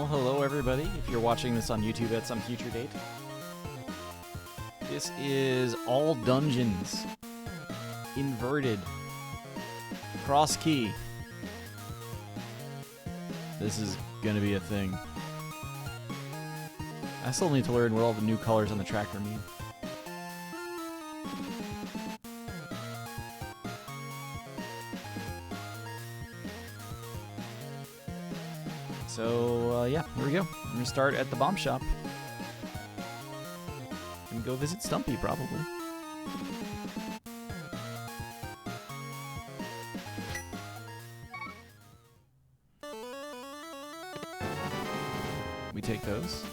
Well, hello everybody. If you're watching this on YouTube at some future date, this is all dungeons, inverted, cross key. This is gonna be a thing. I still need to learn what all the new colors on the tracker mean. So, yeah, here we go. I'm gonna start at the bomb shop. And go visit Stumpy, probably. We take those.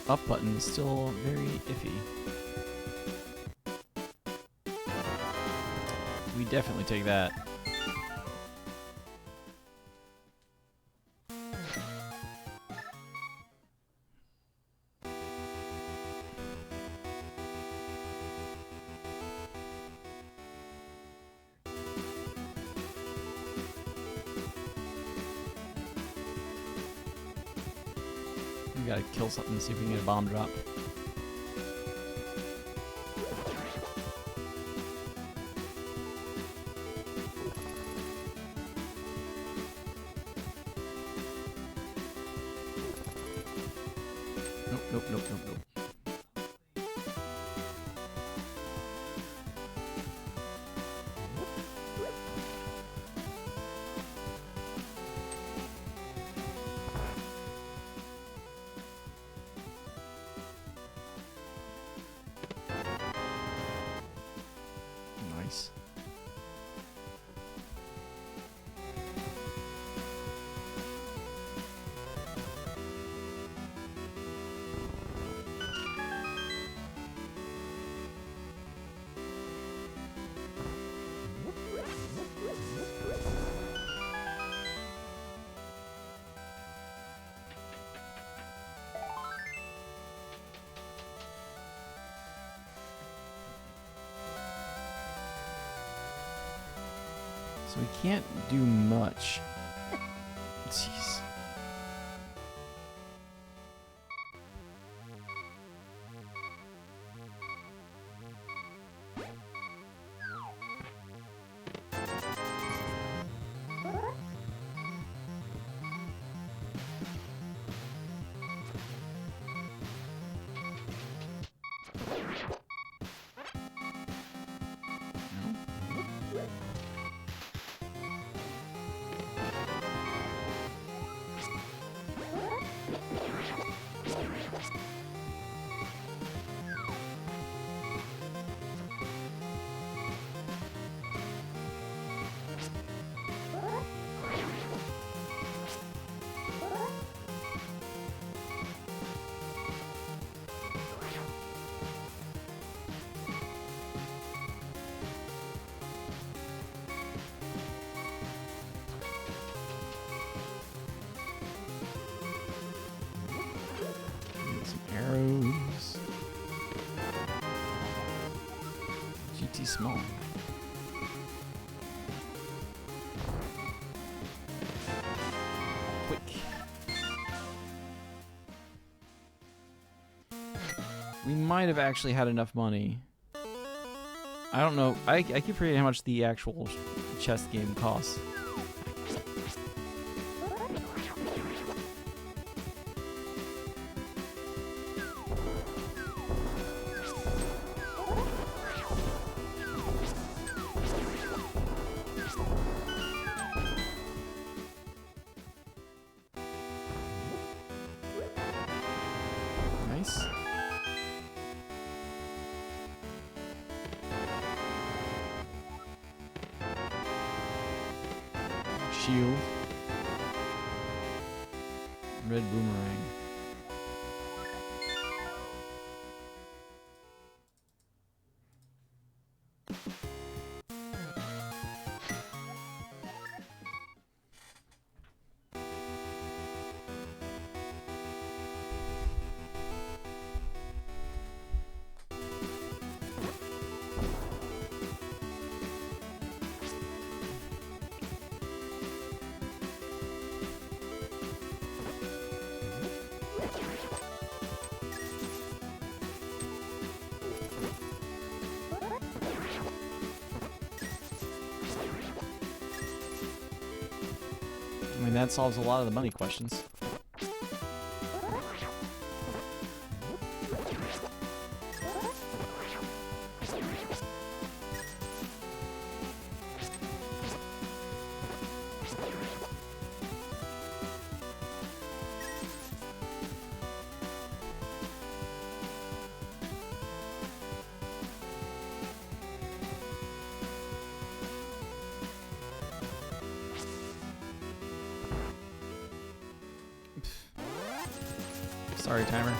Up button is still very iffy. We definitely take that. We gotta kill something, see if we can get a bomb drop. Nope, nope, nope, nope, nope. Nice. So we can't do much. Jeez. Arrows. GT small. Quick. We might have actually had enough money. I don't know. I keep forgetting how much the actual chess game costs. Nice. Shield. Red boomerang. And that solves a lot of the money questions. Sorry, timer.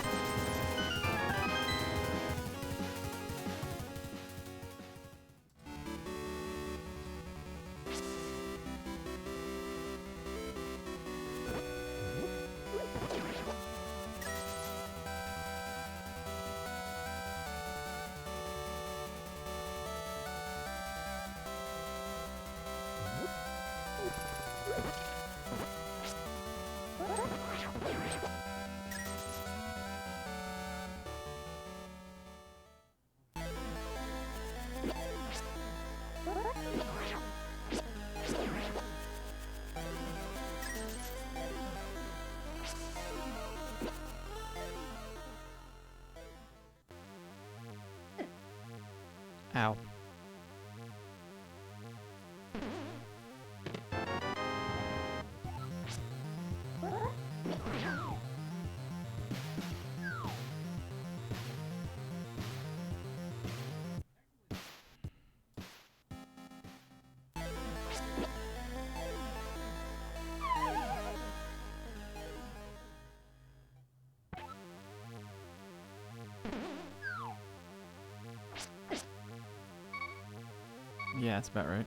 Ow. Yeah, that's about right.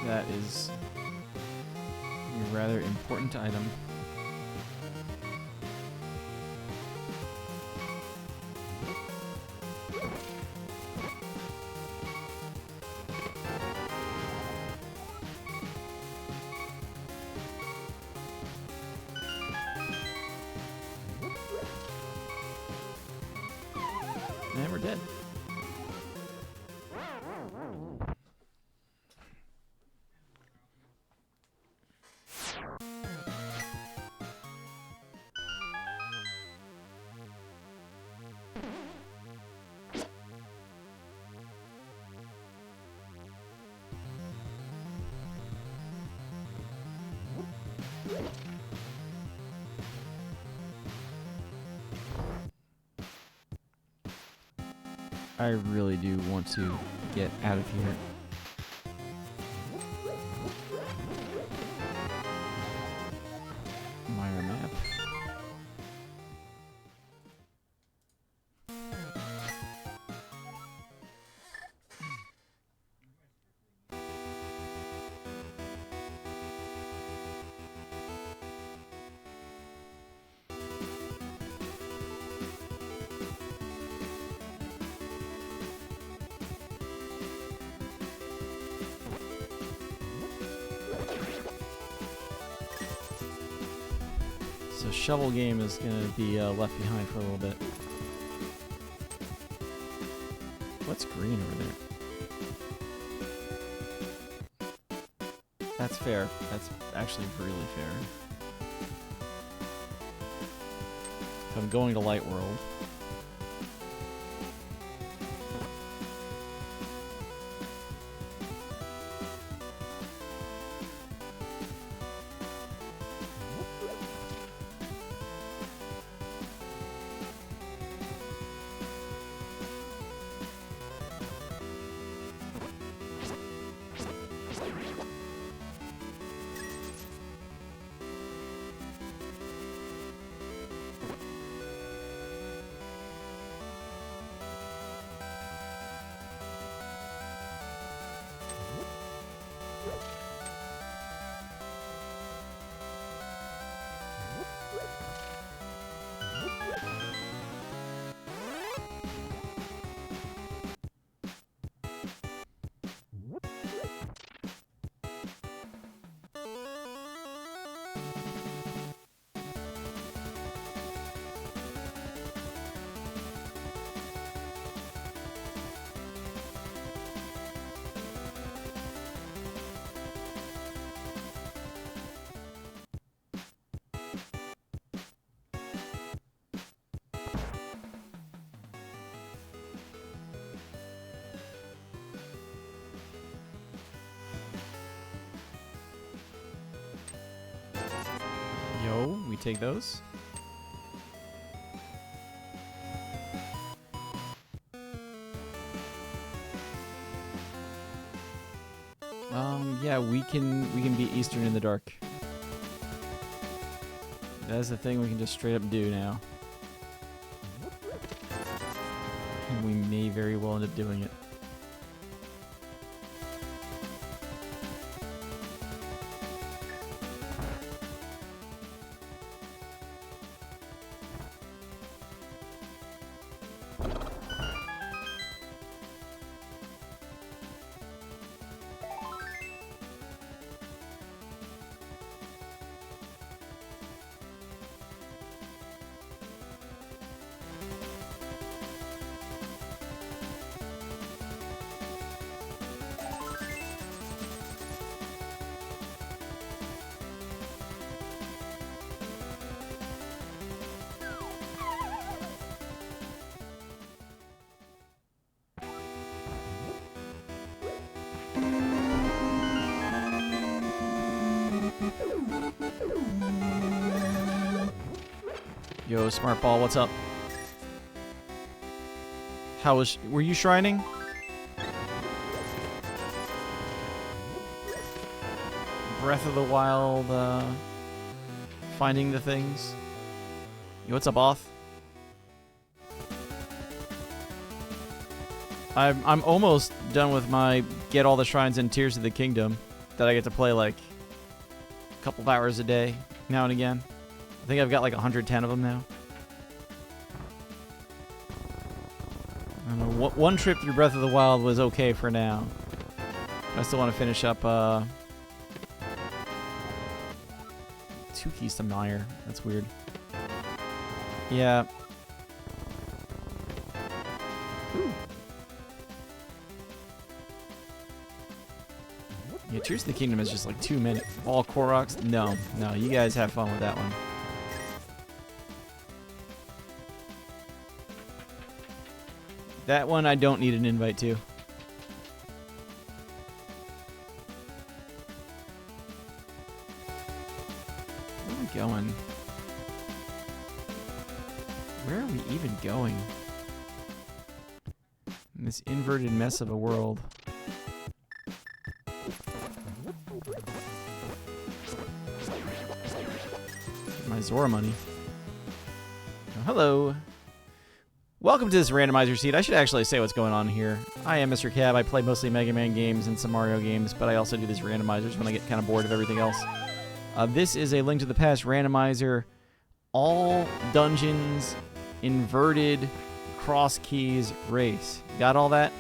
That is a rather important item. And we're dead. I really do want to get out of here. Minor map. So shovel game is going to be left behind for a little bit. What's green over there? That's fair. That's actually really fair. If I'm going to Light World. go. We take those. Yeah, we can beat Eastern in the dark. That's the thing we can just straight up do now. And we may very well end up doing it. Yo, smart ball, what's up? Were you shrining? Breath of the Wild, finding the things. Yo, what's up, Oth? I'm almost done with my get all the shrines and Tears of the Kingdom that I get to play like a couple of hours a day now and again. I think I've got like 110 of them now. I don't know, one trip through Breath of the Wild was okay for now. I still want to finish up 2 keys to Mire. That's weird. Yeah. Ooh. Yeah, Tears of the Kingdom is just like 2 minutes. All Koroks? No, you guys have fun with that one. That one I don't need an invite to. Where are we going? Where are we even going? In this inverted mess of a world. My Zora money. Oh, hello. Welcome to this randomizer seat. I should actually say what's going on here. I am Mr. Cab. I play mostly Mega Man games and some Mario games, but I also do these randomizers when I get kind of bored of everything else. This is a Link to the Past randomizer. All dungeons, inverted, cross keys, race. Got all that?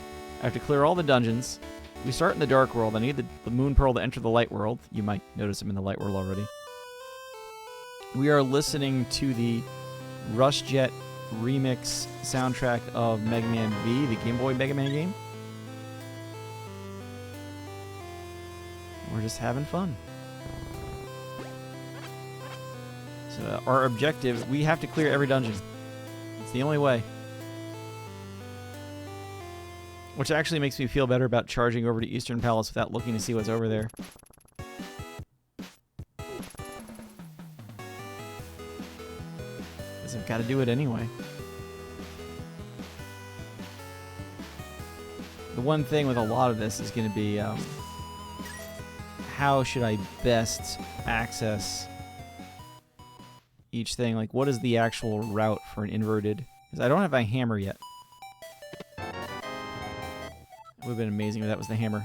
I have to clear all the dungeons. We start in the Dark World. I need the Moon Pearl to enter the Light World. You might notice I'm in the Light World already. We are listening to the Rush Jet remix soundtrack of Mega Man V, the Game Boy Mega Man game. We're just having fun. So our objective, we have to clear every dungeon. It's the only way. Which actually makes me feel better about charging over to Eastern Palace without looking to see what's over there. Because I've got to do it anyway. The one thing with a lot of this is going to be how should I best access each thing? Like, what is the actual route for an inverted? Because I don't have a hammer yet. It would have been amazing if that was the hammer.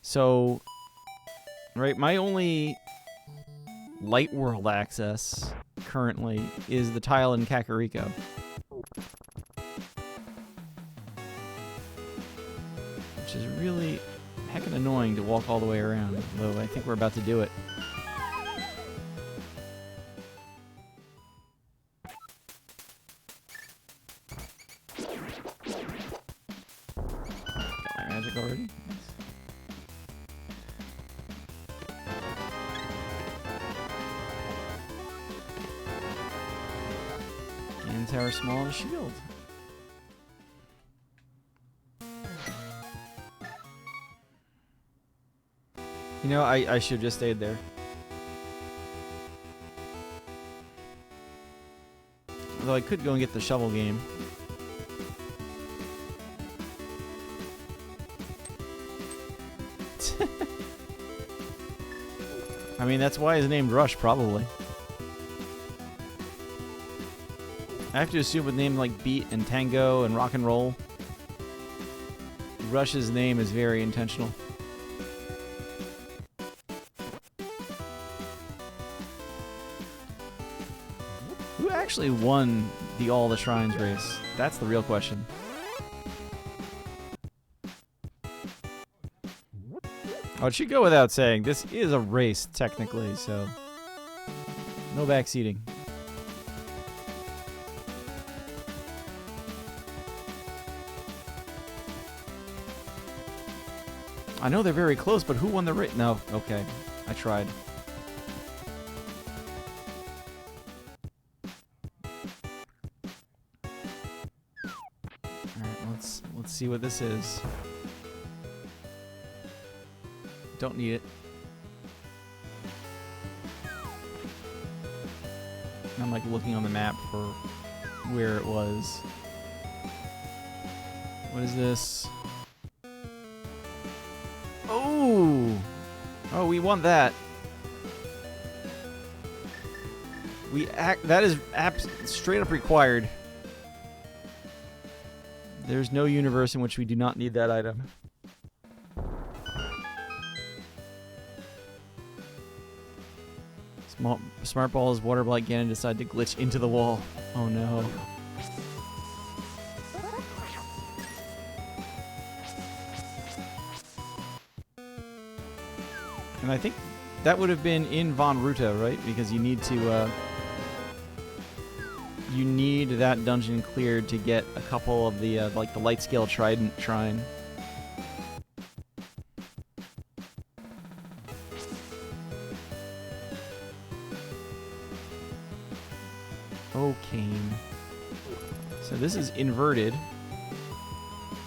So, right, my only light world access currently is the tile in Kakariko. Which is really heckin' annoying to walk all the way around, though I think we're about to do it. Magic already? Nice. Cannon tower small and a shield. You know, I should have just stayed there. Although I could go and get the shovel game. I mean, that's why he's named Rush, probably. I have to assume with names like Beat and Tango and Rock and Roll, Rush's name is very intentional. Who actually won the All the Shrines race? That's the real question. Oh, it should go without saying, this is a race, technically, so no backseating. I know they're very close, but who won the race? No, okay, I tried. Alright, let's see what this is. Don't need it. I'm like looking on the map for where it was. What is this? Oh! Oh, we want that. That is straight up required. There's no universe in which we do not need that item. Smart Ball's Water Blight Ganon decided to glitch into the wall. Oh no. And I think that would have been in Von Ruta, right? Because you need to, you need that dungeon cleared to get a couple of the, like the Light Scale Trident Shrine. Okay. So this is inverted.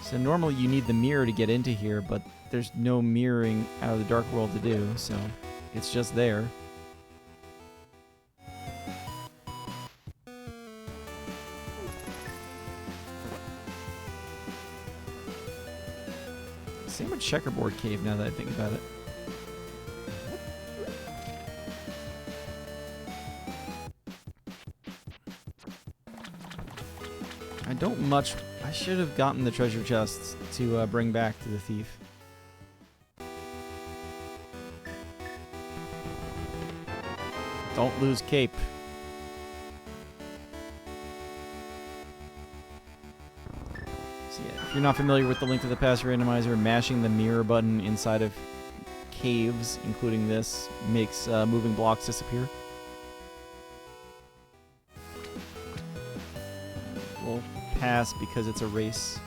So normally you need the mirror to get into here, but there's no mirroring out of the Dark World to do, so it's just there. Same with Checkerboard Cave now that I think about it. I should have gotten the treasure chests to bring back to the thief. Don't lose cape. So yeah, if you're not familiar with the Link to the Past randomizer, mashing the mirror button inside of caves, including this, makes moving blocks disappear. We'll pass because it's a race.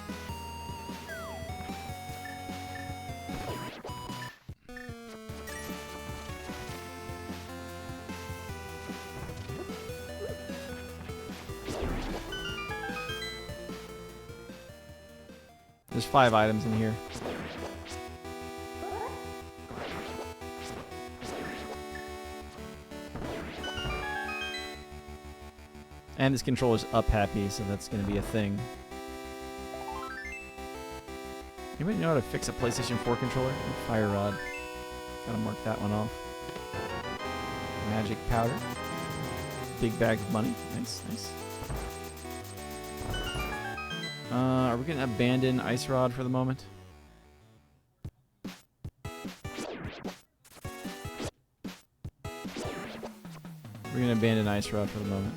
There's 5 items in here. And this controller's up happy, so that's going to be a thing. Anybody know how to fix a PlayStation 4 controller? Fire rod. Gotta mark that one off. Magic powder. Big bag of money. Nice, nice. Are we going to abandon Ice Rod for the moment? We're going to abandon Ice Rod for the moment.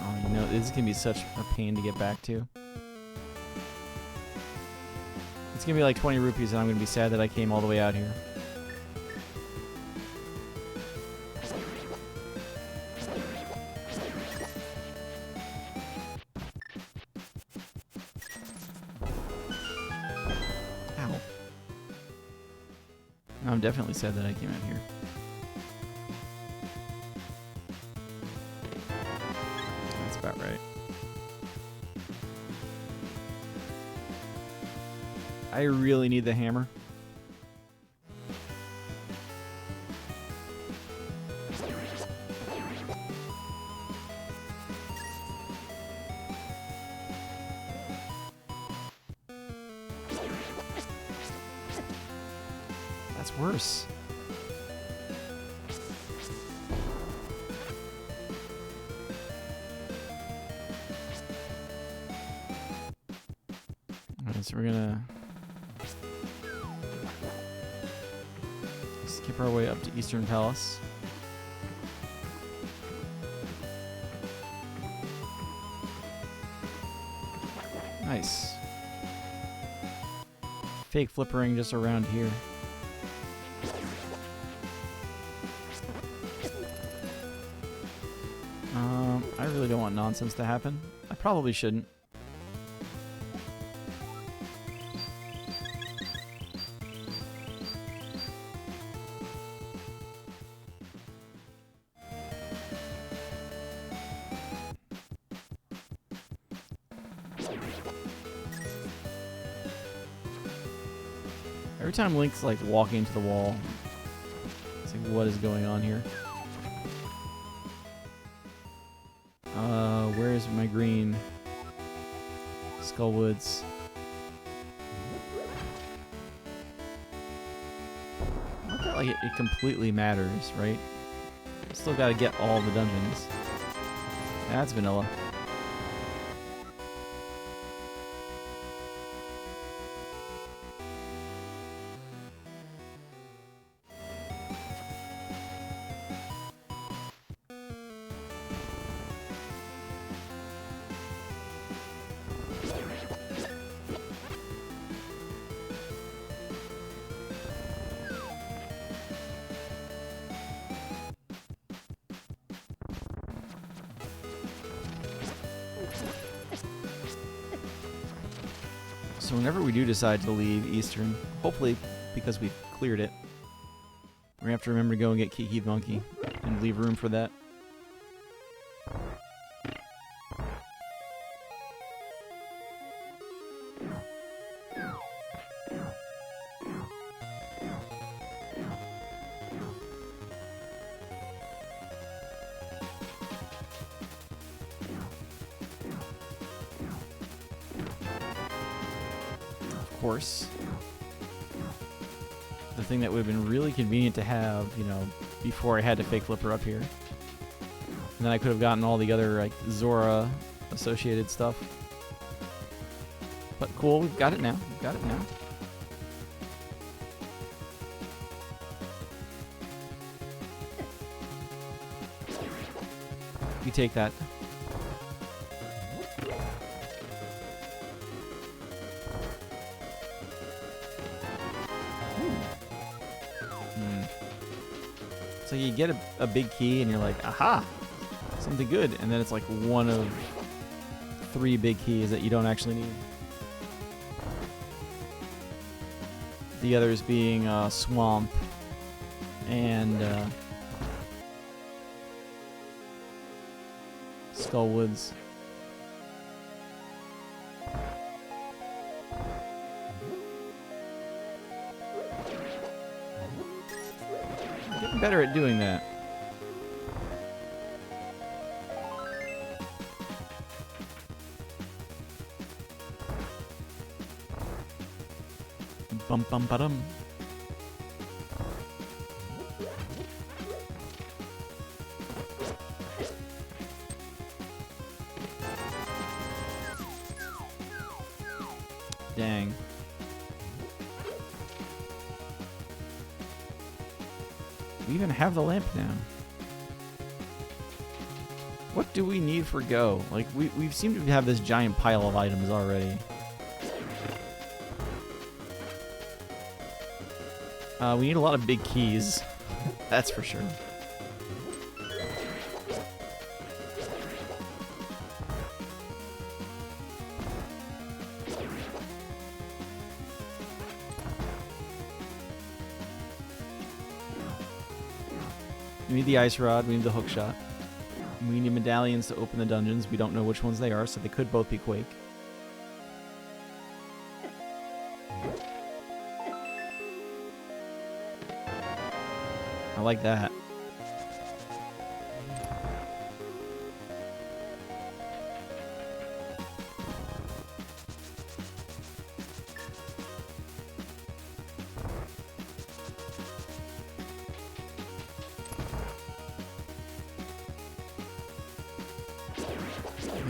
Oh, you know, this is going to be such a pain to get back to. It's going to be like 20 rupees, and I'm going to be sad that I came all the way out here. Ow. I'm definitely sad that I came out here. That's about right. I really need the hammer. That's worse. Alright, so we're gonna skip our way up to Eastern Palace. Nice. Fake flippering just around here. I really don't want nonsense to happen. I probably shouldn't. Every time Link's like walking into the wall, it's like, what is going on here? Where is my green? Skullwoods. Not that like it completely matters, right? Still gotta get all the dungeons. That's vanilla. So whenever we do decide to leave Eastern, hopefully because we've cleared it, we're gonna have to remember to go and get Kiki Monkey and leave room for that. Of course. The thing that would have been really convenient to have, you know, before I had to fake flipper up here. And then I could have gotten all the other, like, Zora associated stuff. But cool, we've got it now. We've got it now. You take that. So you get a big key and you're like, aha, something good. And then it's like one of 3 big keys that you don't actually need. The others being Swamp and Skullwoods. Getting better at doing that. Bum bum ba-dum. Dang. We even have the lamp now. What do we need for Go? Like, we seem to have this giant pile of items already. We need a lot of big keys. That's for sure. We need the ice rod, we need the hook shot. We need medallions to open the dungeons. We don't know which ones they are, so they could both be Quake. I like that.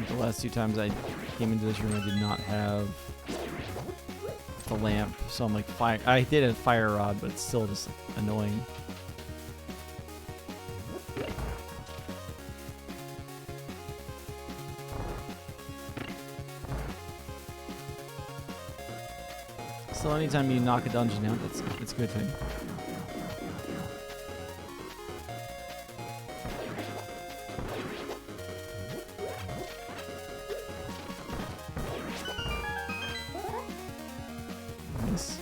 The last 2 times I came into this room, I did not have the lamp, so I'm like, fire. I did a fire rod, but it's still just annoying. So anytime you knock a dungeon out, it's a good thing. Nice.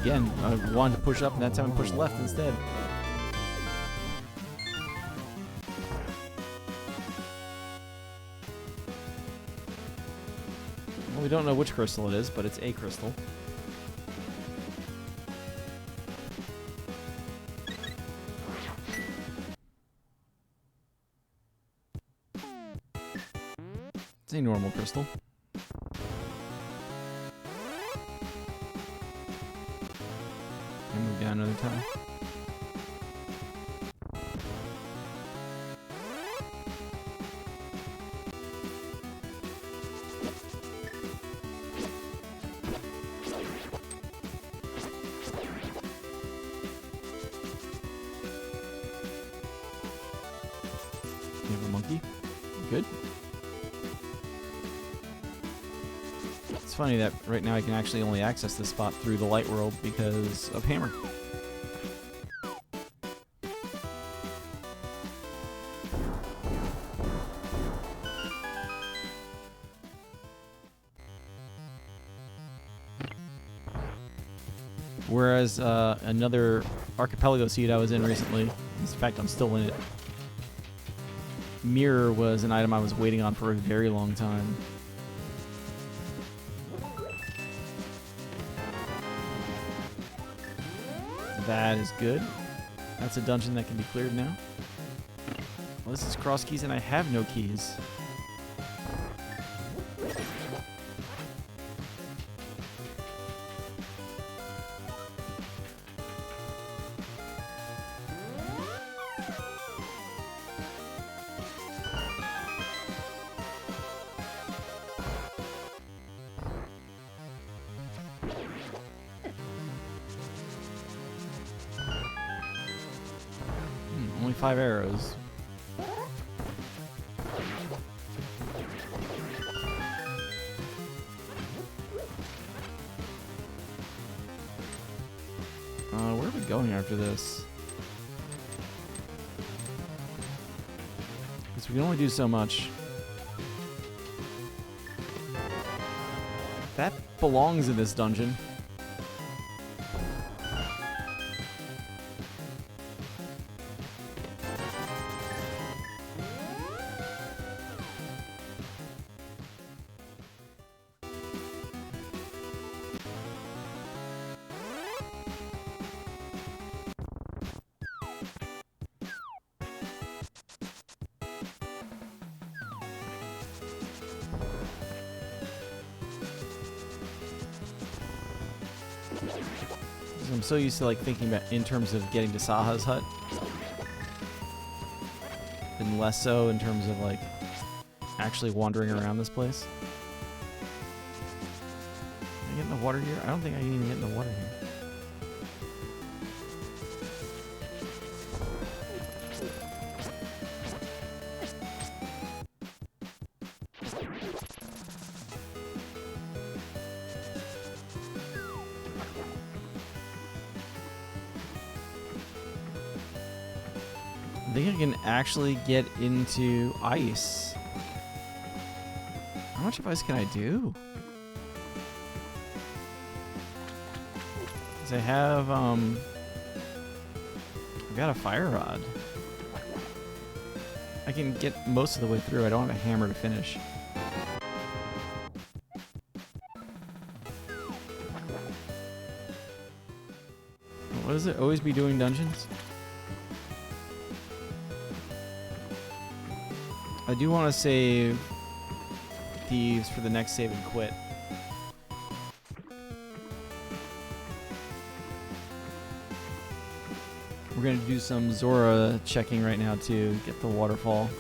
Again, I wanted to push up, and that time I pushed left instead. Well, we don't know which crystal it is, but it's a crystal. It's a normal crystal. Move down another time. You have a monkey? Good. It's funny that right now I can actually only access this spot through the light world because of Hammer. Whereas another archipelago seed I was in recently, in fact I'm still in it, Mirror was an item I was waiting on for a very long time. That is good. That's a dungeon that can be cleared now. Well, this is cross keys and I have no keys. Only 5 arrows. Where are we going after this? Because we can only do so much. That belongs in this dungeon. I'm so used to like thinking about in terms of getting to Saha's hut, and less so in terms of like actually wandering around this place. Can I get in the water here? I don't think I can even get in the water here. I think I can actually get into ice. How much advice can I do? Because I have, I've got a fire rod. I can get most of the way through. I don't have a hammer to finish. What is it? Always be doing dungeons? I do want to save thieves for the next save and quit. We're going to do some Zora checking right now to get the waterfall.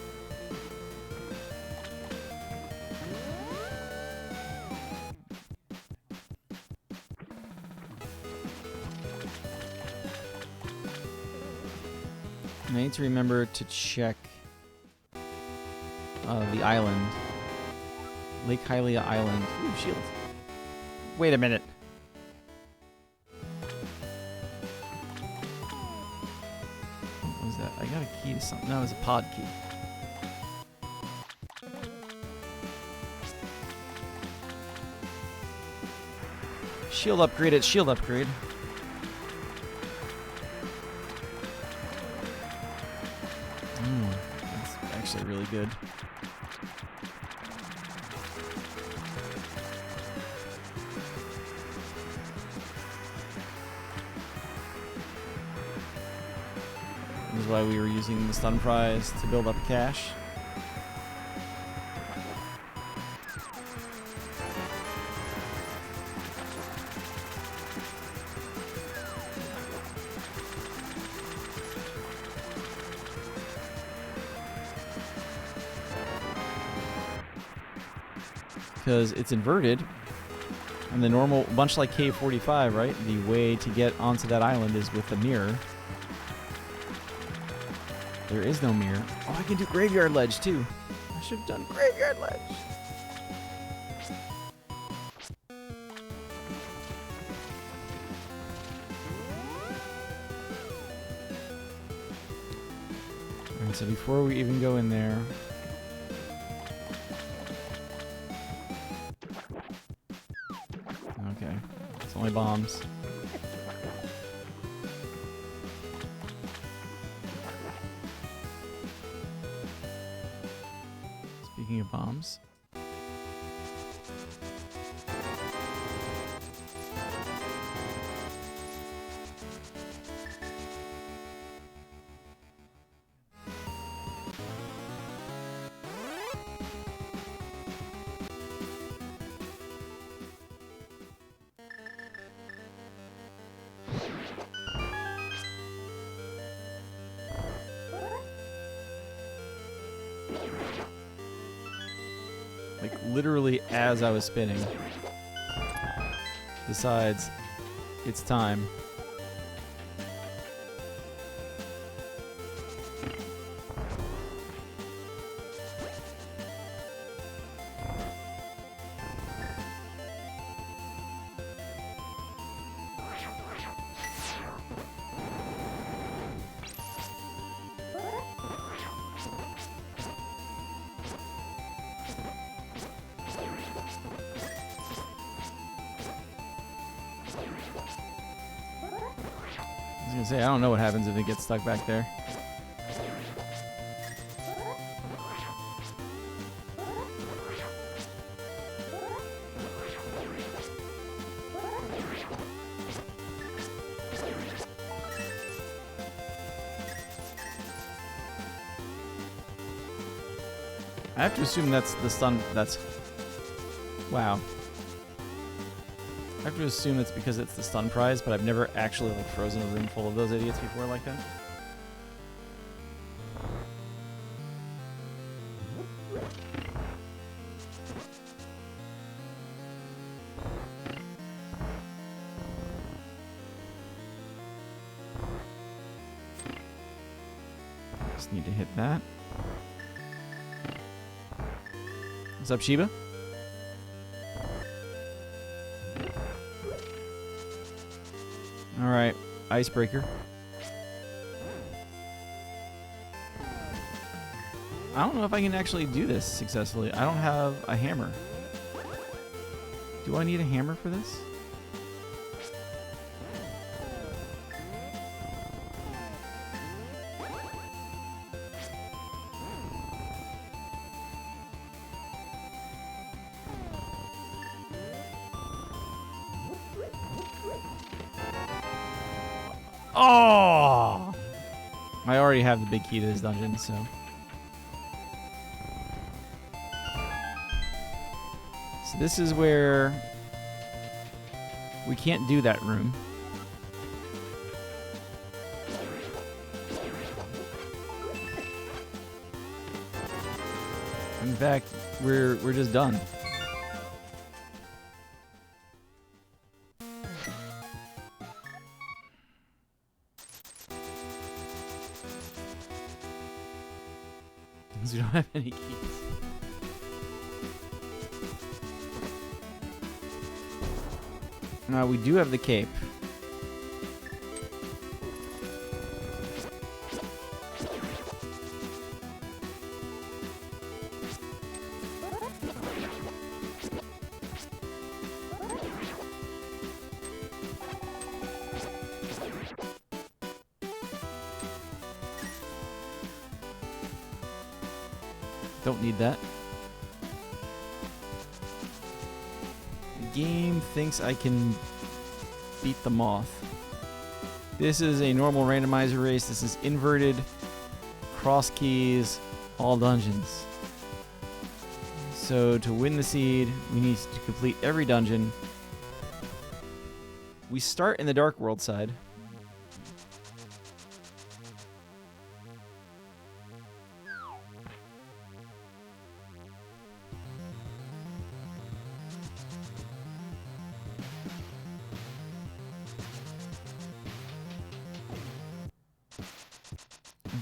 And I need to remember to check the island. Lake Hylia Island. Ooh, shield. Wait a minute. What was that? I got a key to something. No, it was a pod key. Shield upgrade at shield upgrade. That's actually really good. This is why we were using the stun prize to build up cash. Because it's inverted, and the normal, much like Cave 45, right? The way to get onto that island is with the mirror. There is no mirror. Oh, I can do Graveyard Ledge, too. I should have done Graveyard Ledge. Alright, so before we even go in there... Okay, it's only bombs. Speaking of bombs. Like, literally as I was spinning, decides it's time. I was gonna say, I don't know what happens if it gets stuck back there. I have to assume that's the stun. That's... Wow. I have to assume it's because it's the stun prize, but I've never actually like frozen a room full of those idiots before like that. Just need to hit that. What's up, Sheba? Alright, icebreaker. I don't know if I can actually do this successfully. I don't have a hammer. Do I need a hammer for this? Oh! I already have the big key to this dungeon, so... So this is where... we can't do that room. In fact, we're just done. We don't have any keys. Now we do have the cape. Don't need that. The game thinks I can beat the moth. This is a normal randomizer race. This is inverted, cross keys, all dungeons. So to win the seed, we need to complete every dungeon. We start in the Dark World side.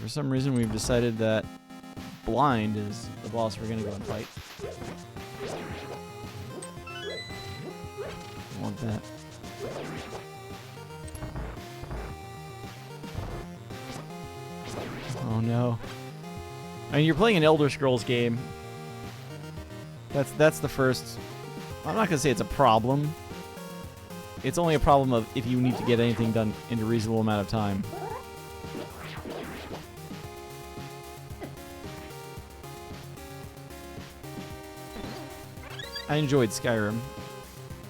For some reason, we've decided that blind is the boss we're going to go and fight. I want that. Oh no. I mean, you're playing an Elder Scrolls game. That's the first... I'm not going to say it's a problem. It's only a problem of if you need to get anything done in a reasonable amount of time. I enjoyed Skyrim.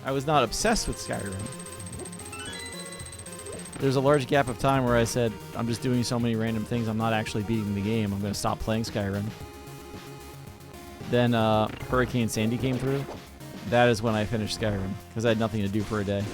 I was not obsessed with Skyrim. There's a large gap of time where I said, I'm just doing so many random things, I'm not actually beating the game. I'm going to stop playing Skyrim. Then Hurricane Sandy came through. That is when I finished Skyrim, because I had nothing to do for a day.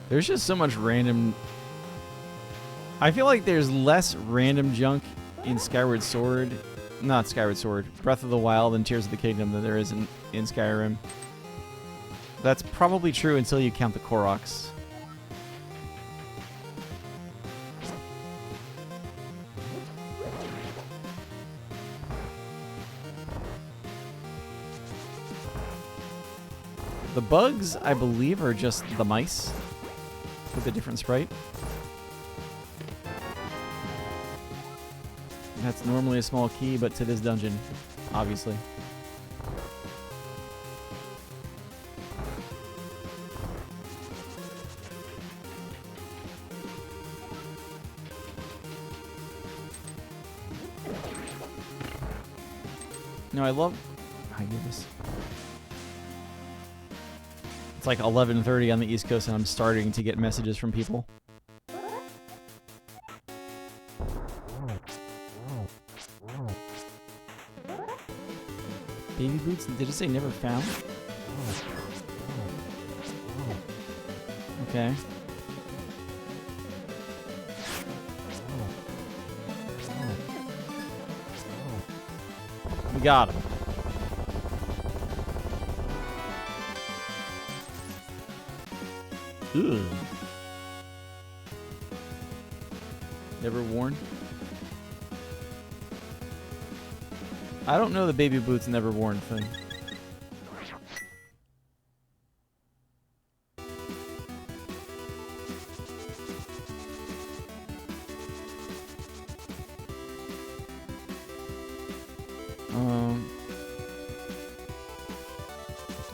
There's just so much random... I feel like there's less random junk in Skyward Sword... Not Skyward Sword. Breath of the Wild and Tears of the Kingdom than there is in Skyrim. That's probably true until you count the Koroks. The bugs, I believe, are just the mice with a different sprite. That's normally a small key, but to this dungeon, obviously. No, I love... I get this. It's like 11:30 on the East Coast, and I'm starting to get messages from people. Baby boots? Did it say never found? Okay. We got him. Ugh. Never worn? I don't know the baby boots never worn thing.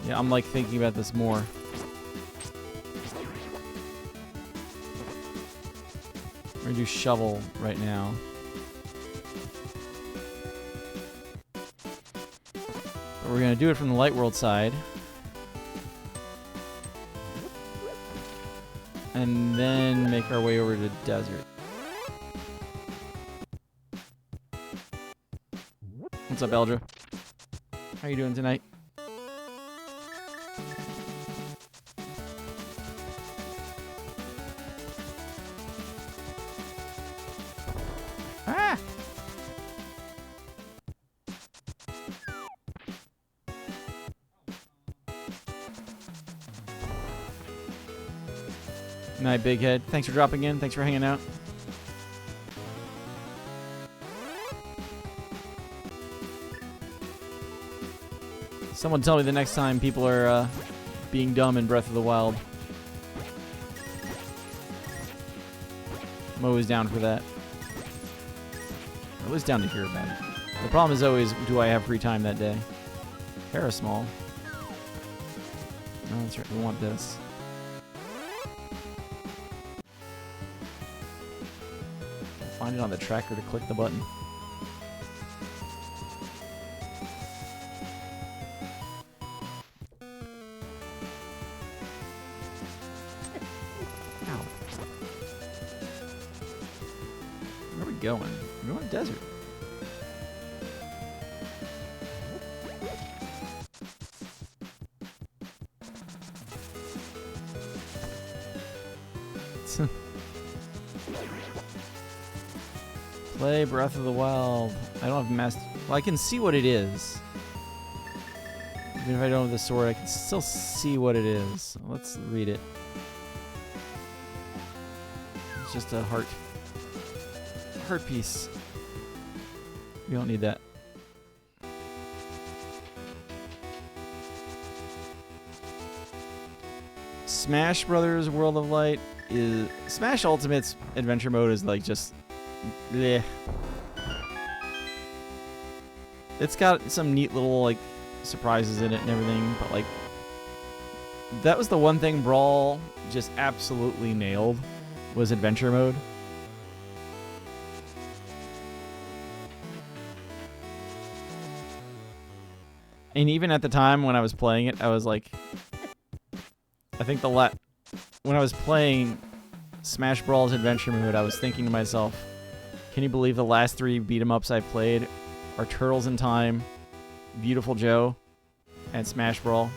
Yeah, I'm like thinking about this more. We're gonna do shovel right now. But we're gonna do it from the light world side. And then make our way over to desert. What's up, Eldra? How you doing tonight? Ah! Night, Big Head. Thanks for dropping in. Thanks for hanging out. Someone tell me the next time people are being dumb in Breath of the Wild. I'm always down for that. I'm always down to hear about it. The problem is always, do I have free time that day? Parasmall. No, that's right. We want this. Find it on the tracker to click the button. Where are we going? We're going to desert. Play Breath of the Wild. I don't have master. Well, I can see what it is. Even if I don't have the sword, I can still see what it is. Let's read it. It's just a heart piece. We don't need that. Smash Brothers World of Light is Smash Ultimate's adventure mode is like just bleh. It's got some neat little like surprises in it and everything, but like that was the one thing Brawl just absolutely nailed was adventure mode. And even at the time when I was playing it, I was like, I think when I was playing Smash Bros. Adventure Mode, I was thinking to myself, can you believe the last 3 beat-em-ups I've played are Turtles in Time, Beautiful Joe, and Smash Brawl?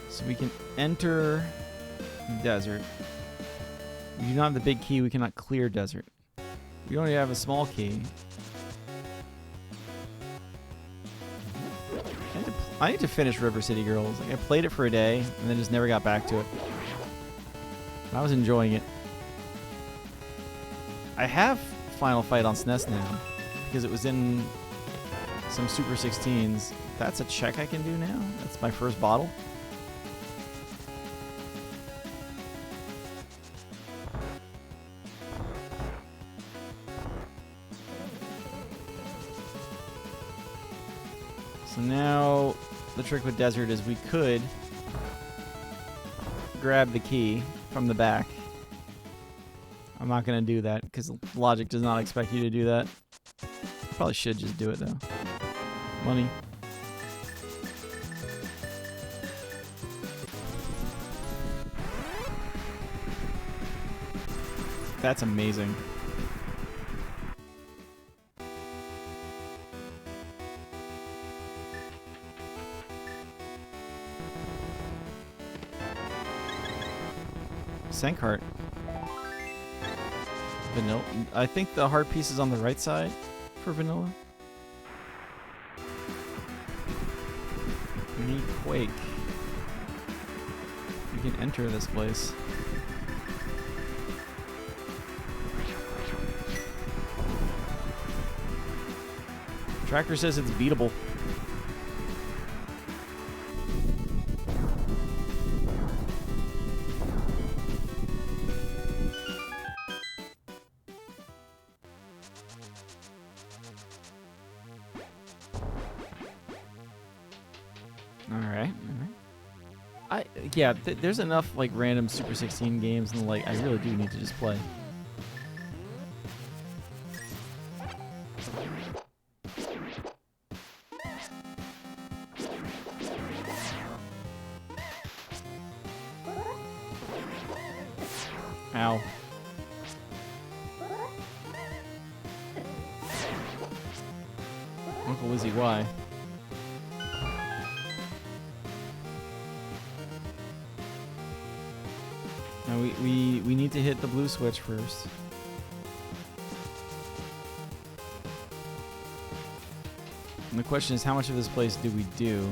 So we can enter desert. We do not have the big key. We cannot clear desert. We only have a small key. I need to finish River City Girls. Like, I played it for a day and then just never got back to it. I was enjoying it. I have Final Fight on SNES now because it was in some Super 16s. That's a check I can do now. That's my first bottle. So now the trick with desert is we could grab the key from the back. I'm not going to do that because logic does not expect you to do that. Probably should just do it though. Money. That's amazing. Sankheart. Vanilla. I think the heart piece is on the right side for vanilla. We need Quake. We can enter this place. Tracker says it's beatable. Yeah, there's enough like random Super 16 games, and like I really do need to just play. Ow. Uncle Lizzie, why? Now we need to hit the blue switch first. And the question is, how much of this place do we do?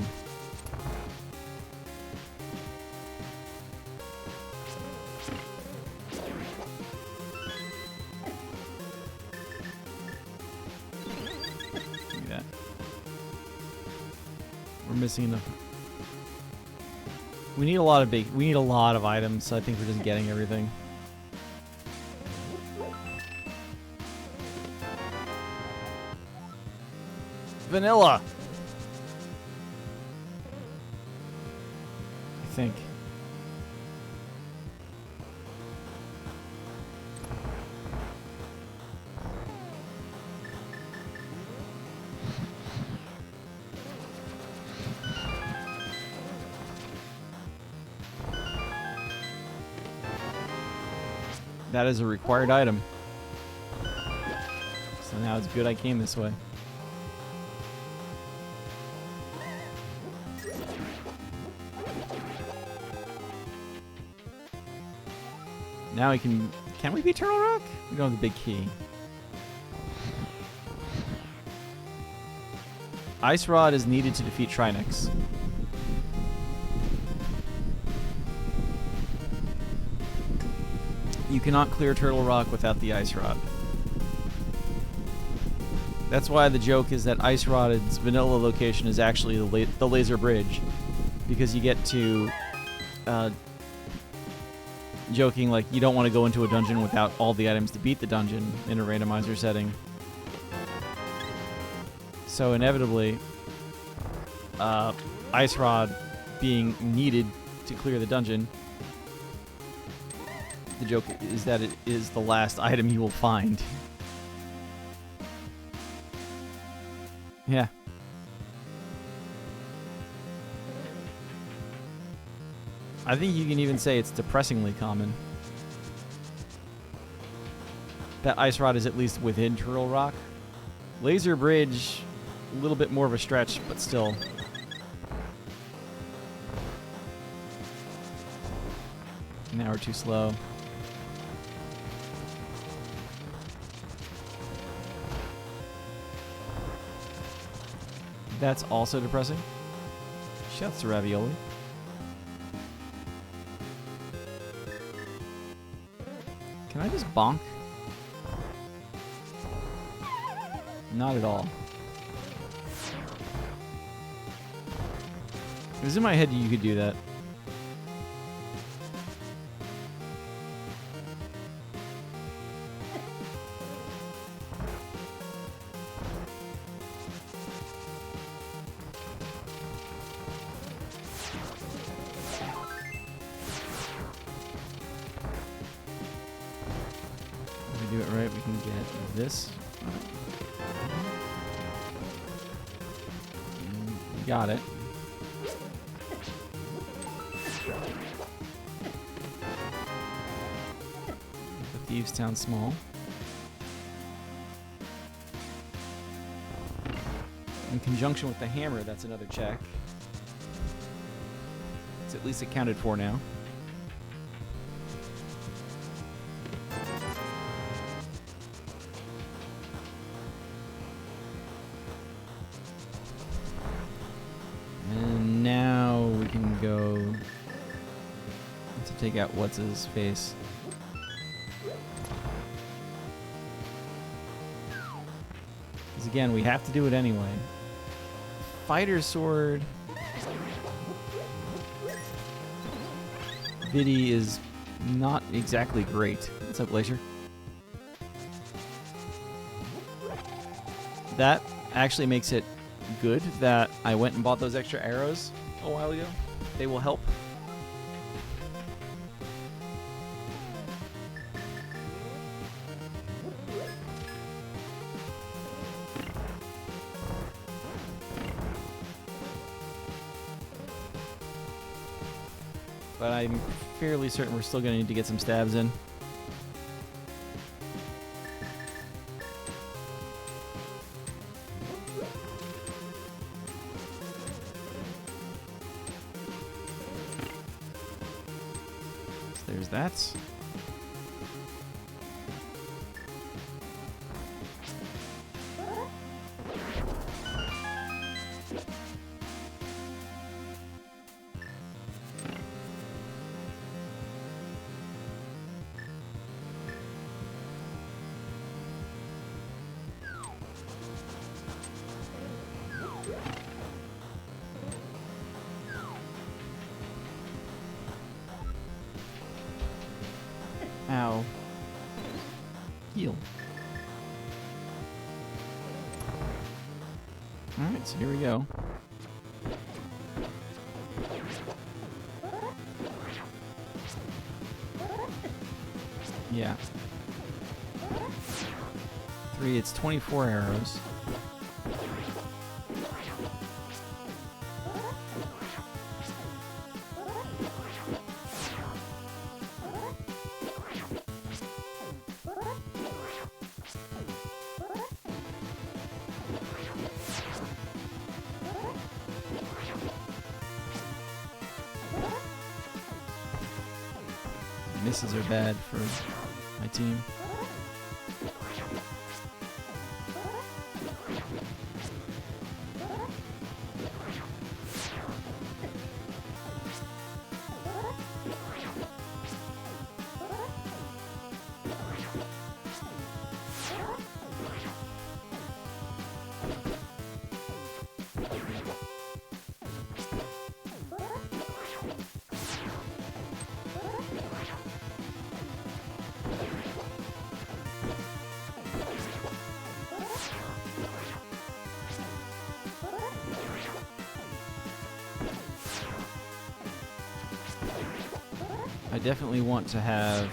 Look at that. We're missing enough. We need a lot of items, so I think we're just getting everything. Vanilla. I think. That is a required item. So now it's good I came this way. Now we can we beat Turtle Rock? We don't have the big key. Ice Rod is needed to defeat Trinix. You cannot clear Turtle Rock without the Ice Rod. That's why the joke is that Ice Rod's vanilla location is actually the laser bridge, because you get to joking like you don't want to go into a dungeon without all the items to beat the dungeon in a randomizer setting. So inevitably, Ice Rod being needed to clear the dungeon, the joke is that it is the last item you will find. Yeah. I think you can even say it's depressingly common. That Ice Rod is at least within Turtle Rock. Laser Bridge, a little bit more of a stretch, but still. Now we're too slow. That's also depressing. Shouts to Ravioli. Can I just bonk? Not at all. It was in my head you could do that. If we do it right, we can get this. Got it. The Thieves' Town small. In conjunction with the hammer, that's another check. It's at least accounted for now. to take out what's his face. Because again, we have to do it anyway. Fighter sword. Viddy is not exactly great. What's up, Glacier? That actually makes it good that I went and bought those extra arrows a while ago. They will help. But I'm fairly certain we're still going to need to get some stabs in. So there's that. Ow. Heal. Alright, so here we go. Yeah. 3, it's 24 arrows. Misses are bad for my team. I definitely want to have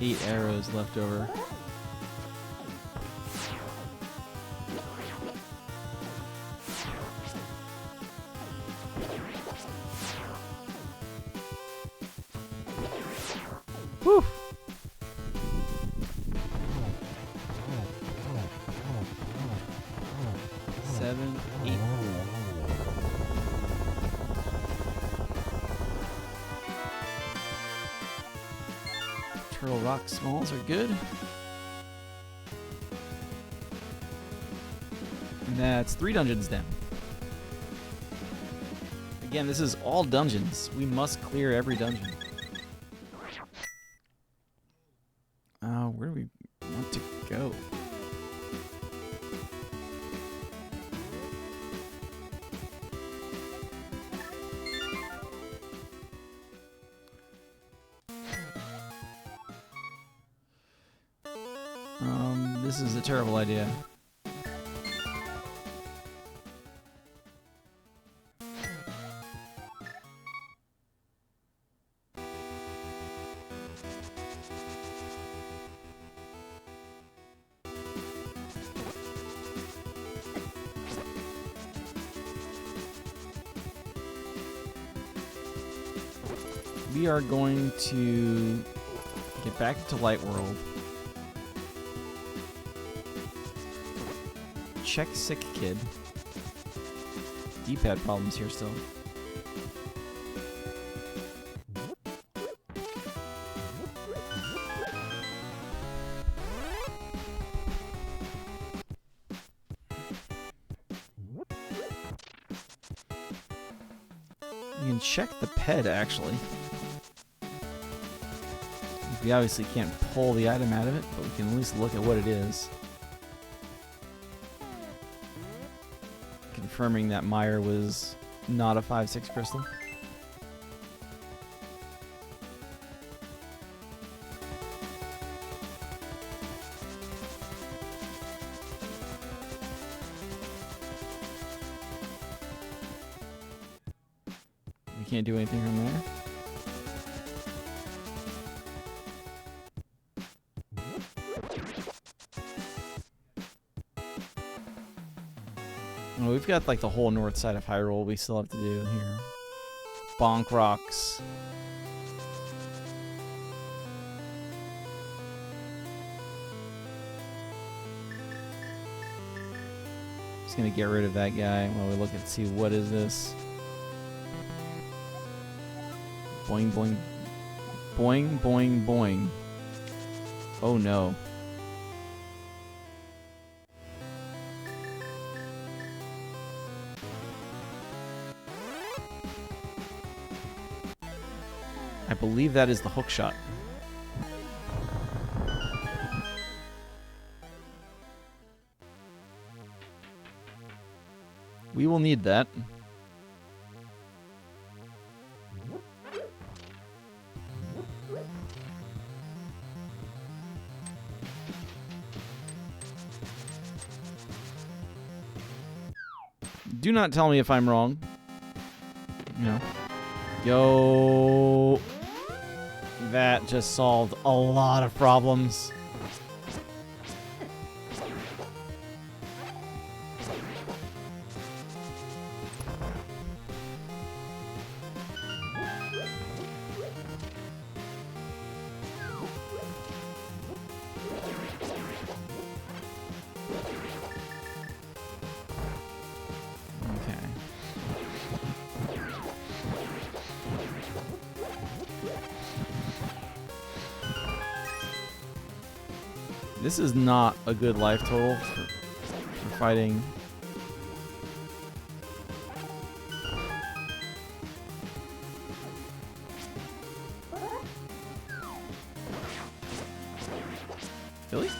8 arrows left over. Whew! Seven, 8. Turtle rock smalls are good. And that's 3 dungeons down. Again, this is all dungeons. We must clear every dungeon. Where do we want to go? This is a terrible idea. We are going to get back to Light World. Check Sick Kid. D-pad problems here still. We can check the ped, actually. We obviously can't pull the item out of it, but we can at least look at what it is. Confirming that Meyer was not a 5/6 crystal. We can't do anything from there. Well, we've got like the whole north side of Hyrule we still have to do here. Bonk rocks. Just gonna get rid of that guy while we look and see what is this. Boing boing. Boing boing boing. Oh no. I believe that is the hook shot. We will need that. Do not tell me if I'm wrong. No. Yo. That just solved a lot of problems. This is not a good life total for fighting. Really?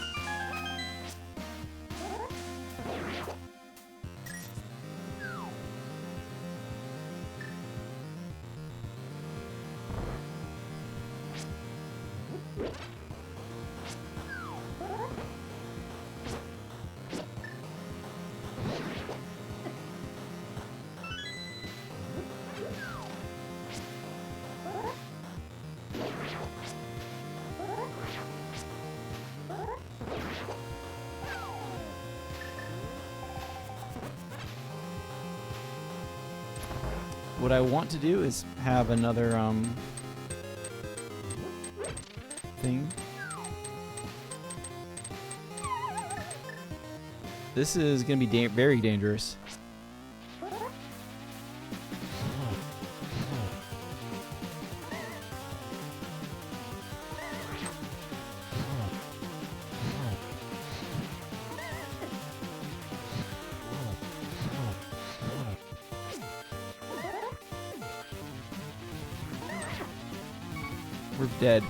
What I want to do is have another thing. This is going to be very dangerous. We're dead.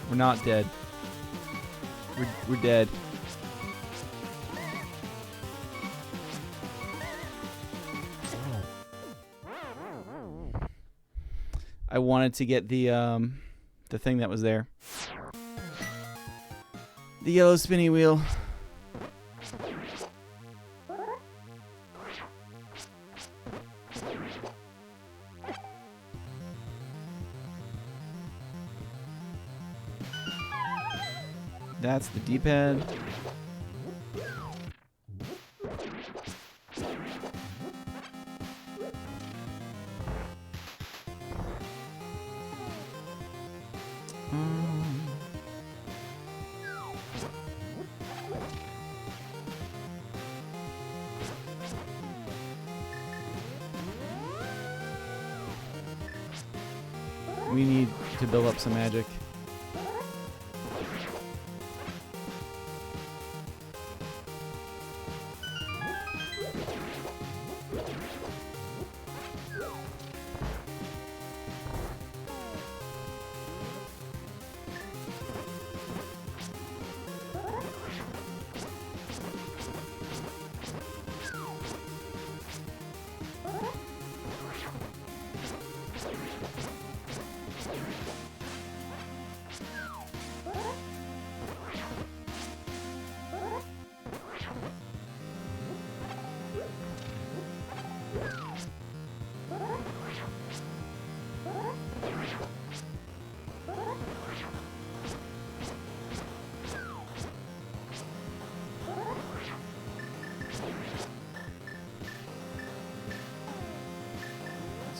We're not dead. We're dead. I wanted to get the thing that was there. The yellow spinny wheel. That's the D-pad. We need to build up some magic.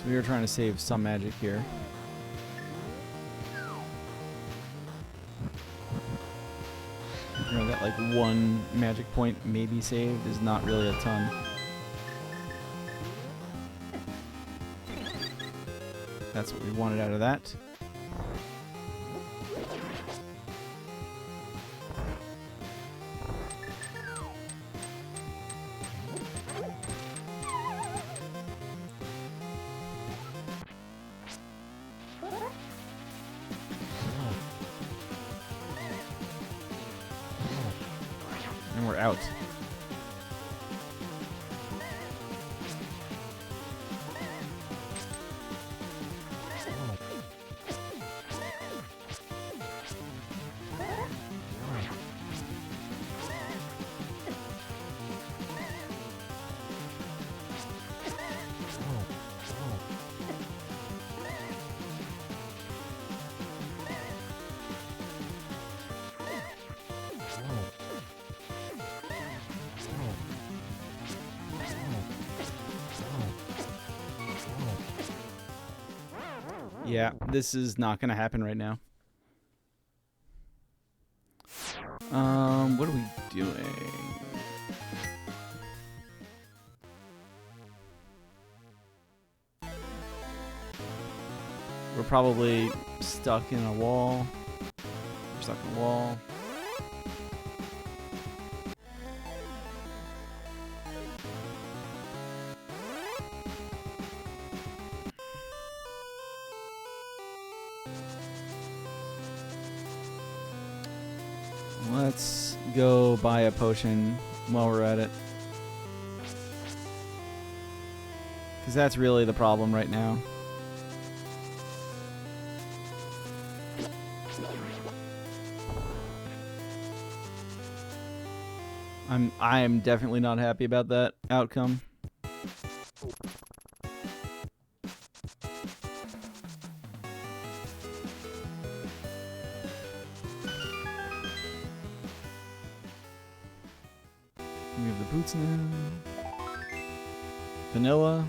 We were trying to save some magic here. You know, that like one magic point maybe saved is not really a ton. That's what we wanted out of that. And we're out. Yeah, this is not going to happen right now. What are we doing? We're probably stuck in a wall. We're stuck in a wall. Let's go buy a potion while we're at it. Because that's really the problem right now. I am definitely not happy about that outcome. We have the boots now. Vanilla.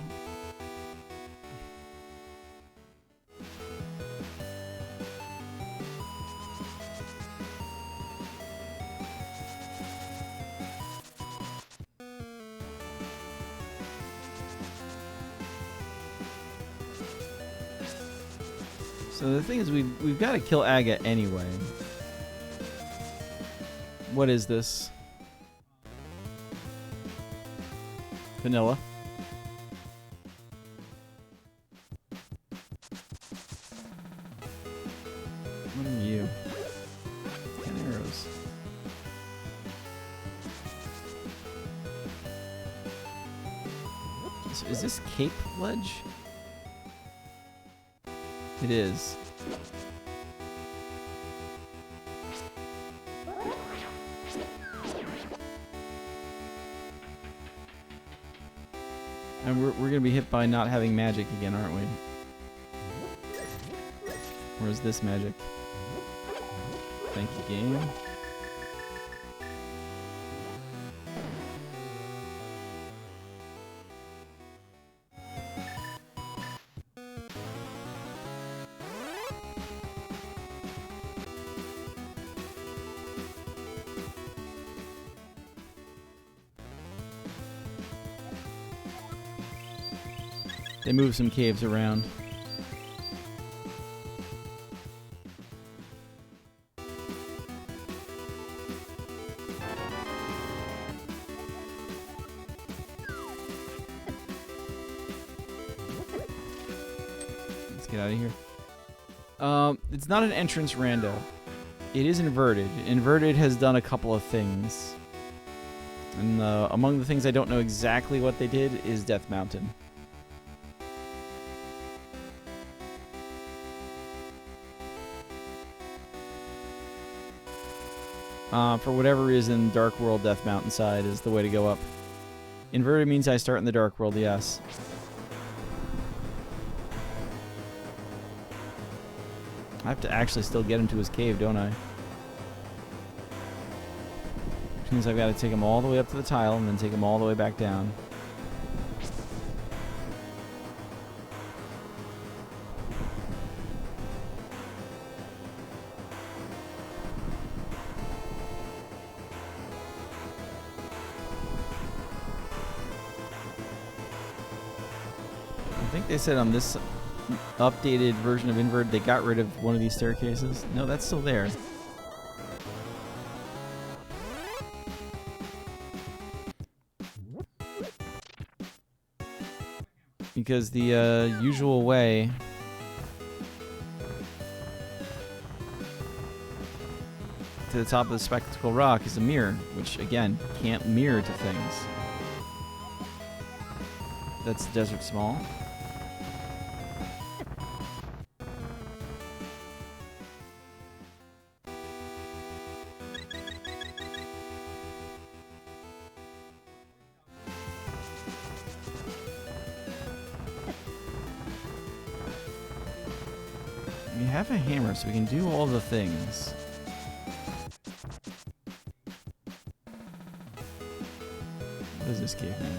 So the thing is, we've got to kill Aga anyway. What is this? Vanilla. What are you? 10 arrows. So is this Cape Ledge? It is. And we're going to be hit by not having magic again, aren't we? Or is this magic? Thank you, game. They move some caves around. Let's get out of here. It's not an entrance rando. It is inverted. Inverted has done a couple of things. And among the things I don't know exactly what they did is Death Mountain. For whatever reason, Dark World Death Mountain side is the way to go up. Inverted means I start in the Dark World, yes. I have to actually still get him to his cave, don't I? Which means I've got to take him all the way up to the tile and then take him all the way back down. think they said on this updated version of Invert they got rid of one of these staircases. No, that's still there. Because the usual way to the top of the Spectacle Rock is a mirror, which again can't mirror to things. That's Desert Small. We have a hammer, so we can do all the things. What is this cave name?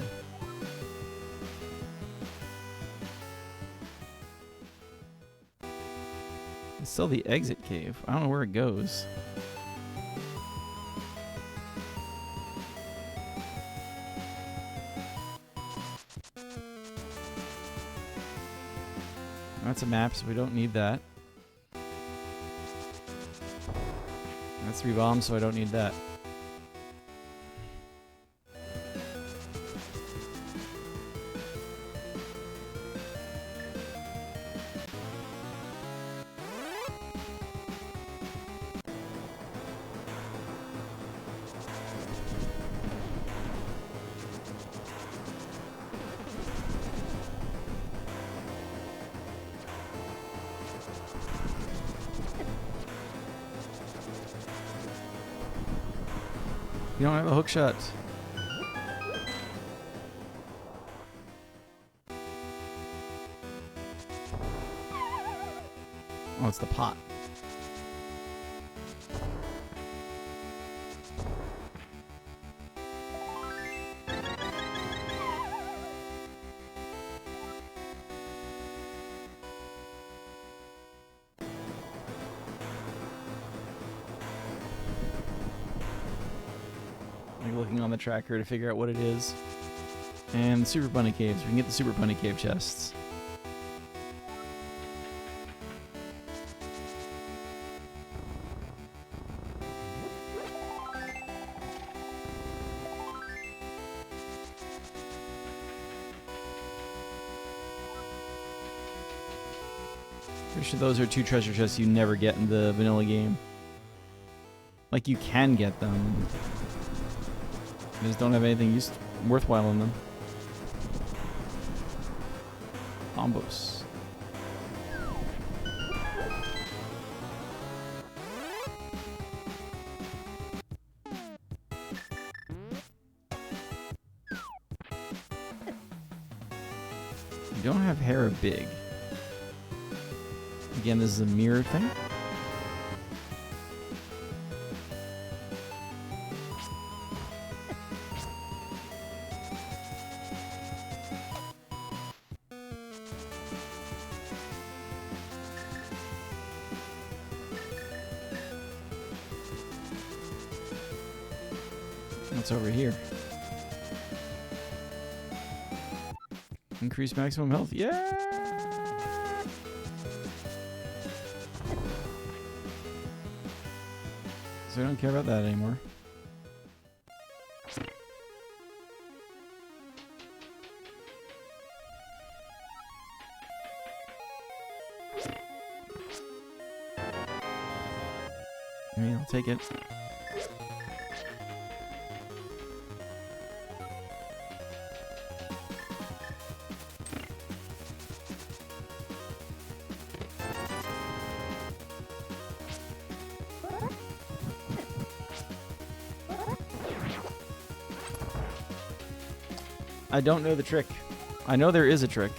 It's still the exit cave. I don't know where it goes. That's a map, so we don't need that. That's 3 bombs, so I don't need that. You don't have a hook shot. Oh, it's the pot. Looking on the tracker to figure out what it is. And the Super Bunny Caves. We can get the Super Bunny Cave chests. Pretty sure those are 2 treasure chests you never get in the vanilla game. Like, you can get them. They just don't have anything worthwhile in them. Bombos. You don't have hair big. Again, this is a mirror thing. What's over here? Increase maximum health. Yeah! So I don't care about that anymore. I mean, I'll take it. I don't know the trick. I know there is a trick.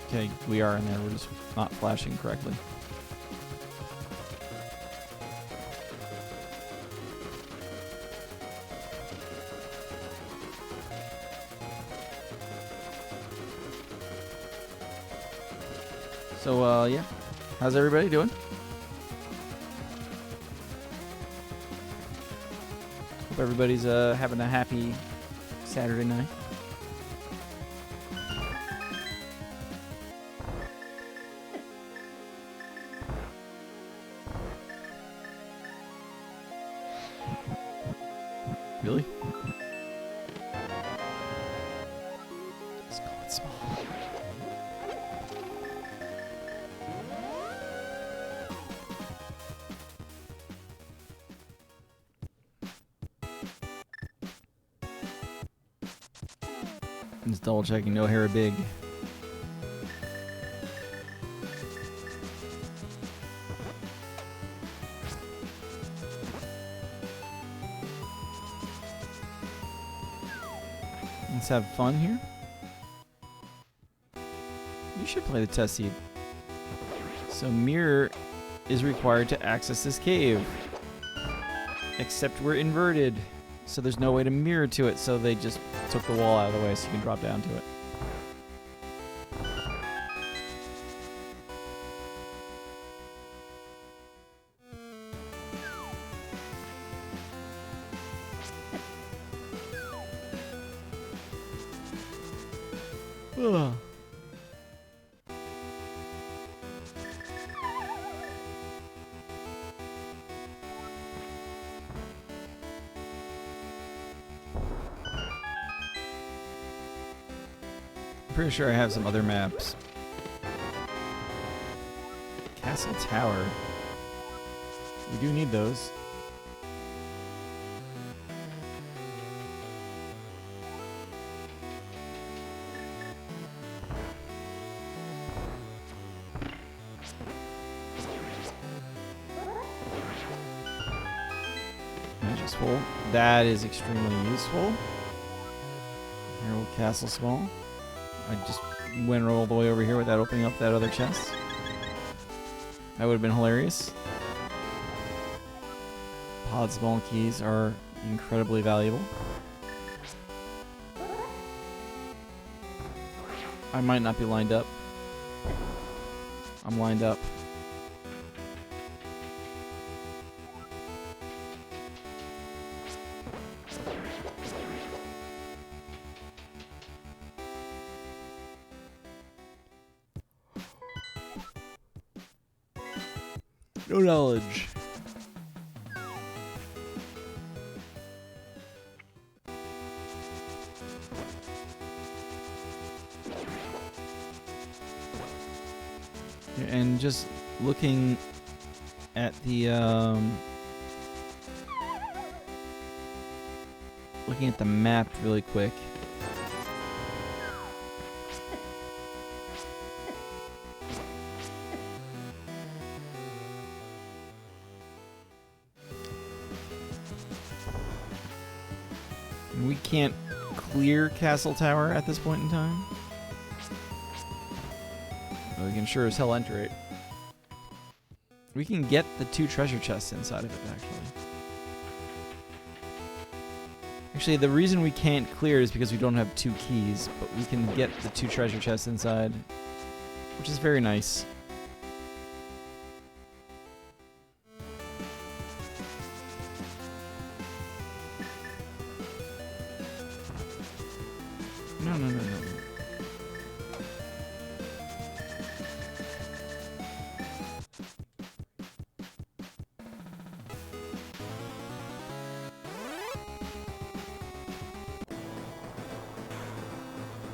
Okay, we are in there. We're just not flashing correctly. So, yeah. How's everybody doing? everybody's having a happy Saturday night. Really? Let's call it small. Just double checking, no hair big. Let's have fun here. You should play the test seed. So mirror is required to access this cave. Except we're inverted. So there's no way to mirror to it, so they just took the wall out of the way so you can drop down to it. Ugh. I'm pretty sure I have some other maps. Castle Tower. We do need those. Magic's full. That is extremely useful. Herald Castle small. I just went all the way over here without opening up that other chest. That would have been hilarious. Pod small keys are incredibly valuable. I might not be lined up. I'm lined up. No knowledge. And just looking at the map really quick. We can't clear Castle Tower at this point in time. But we can sure as hell enter it. We can get the 2 treasure chests inside of it, actually. Actually, the reason we can't clear is because we don't have 2 keys, but we can get the 2 treasure chests inside, which is very nice. No.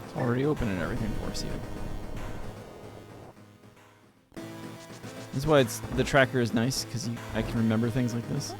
It's already open and everything for us even. That's why the tracker is nice, because I can remember things like this.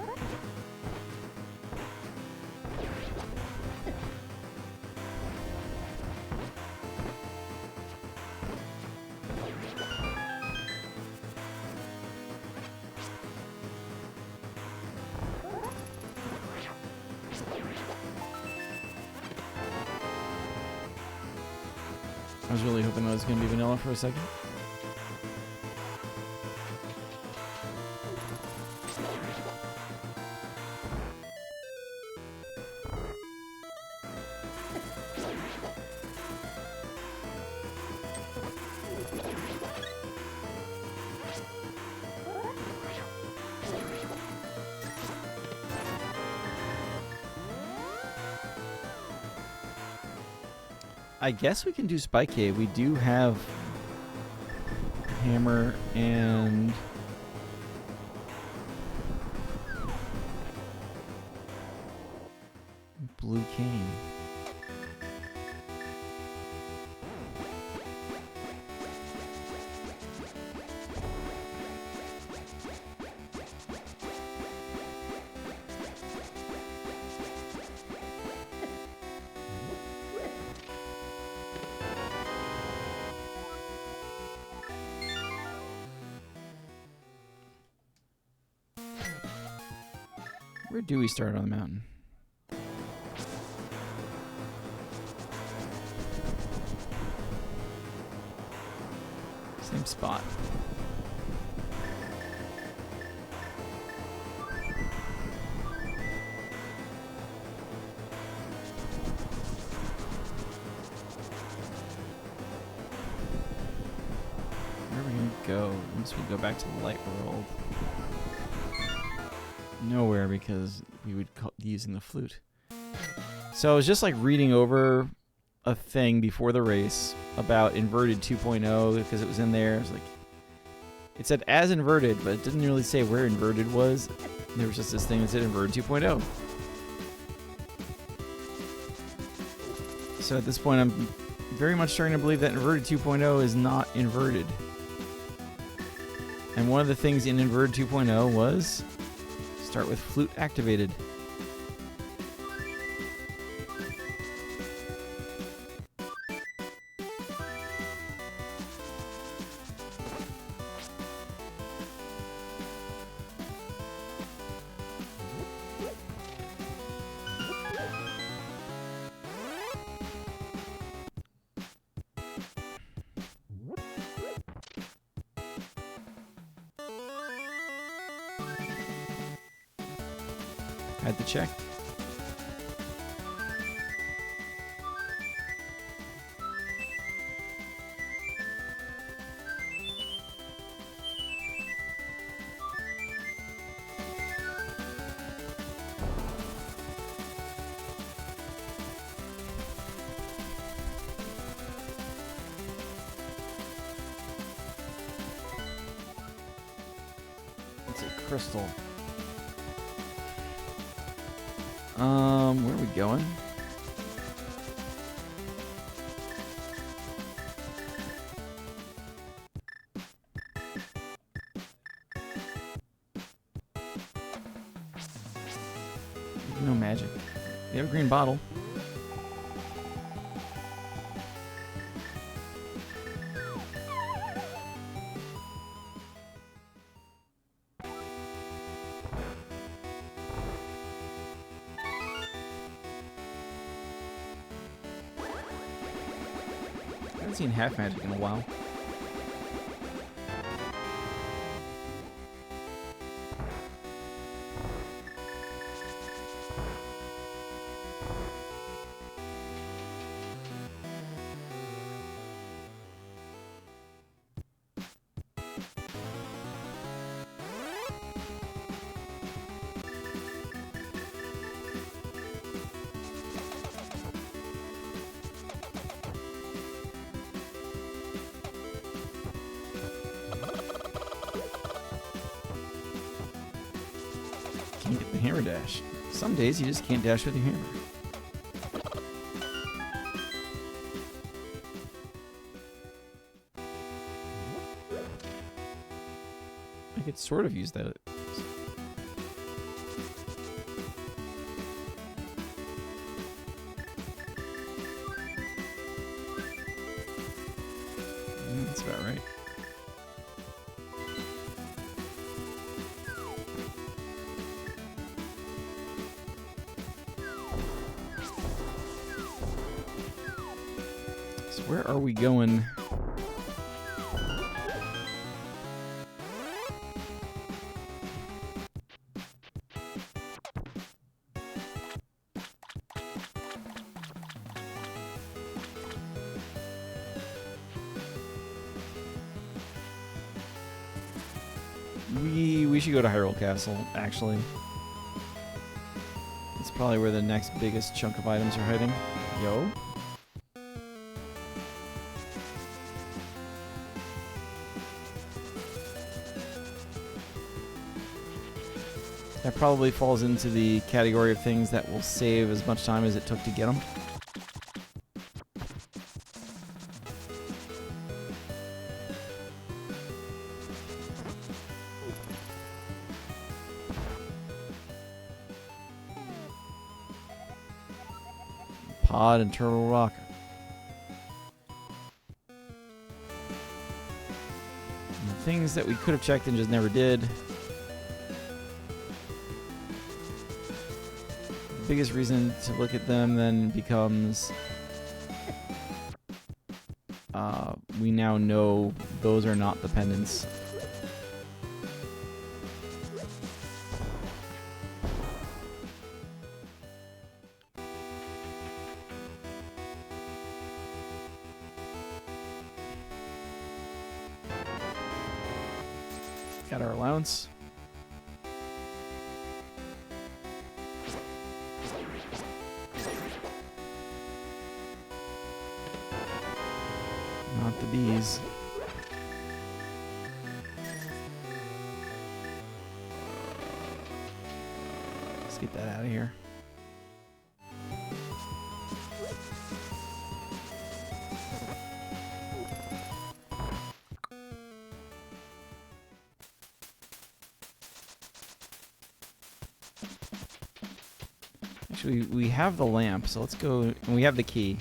I was really hoping that was going to be vanilla for a second. I guess we can do Spike Cave. We do have hammer and blue cane. Where do we start on the mountain? Same spot. Where are we gonna go? Once we go back to the light world. Nowhere, because we would be using the flute. So I was just like reading over a thing before the race about inverted 2.0 because it was in there. It was like, it said as inverted, but it didn't really say where inverted was. There was just this thing that said inverted 2.0. So at this point, I'm very much starting to believe that inverted 2.0 is not inverted. And one of the things in inverted 2.0 was start with flute activated. Had to check. It's a crystal. Where are we going? No magic. We have a green bottle. I haven't seen half magic in a while. Can't get the hammer dash. Some days you just can't dash with your hammer. I could sort of use that. That's about right. So where are we going? We should go to Hyrule Castle, actually. It's probably where the next biggest chunk of items are hiding. Yo. That probably falls into the category of things that will save as much time as it took to get them. Pod and Turtle Rock. And the things that we could have checked and just never did. The biggest reason to look at them then becomes we now know those are not the pendants. Got our allowance. Not the bees. Let's get that out of here. Actually, we have the lamp, so let's go, and we have the key.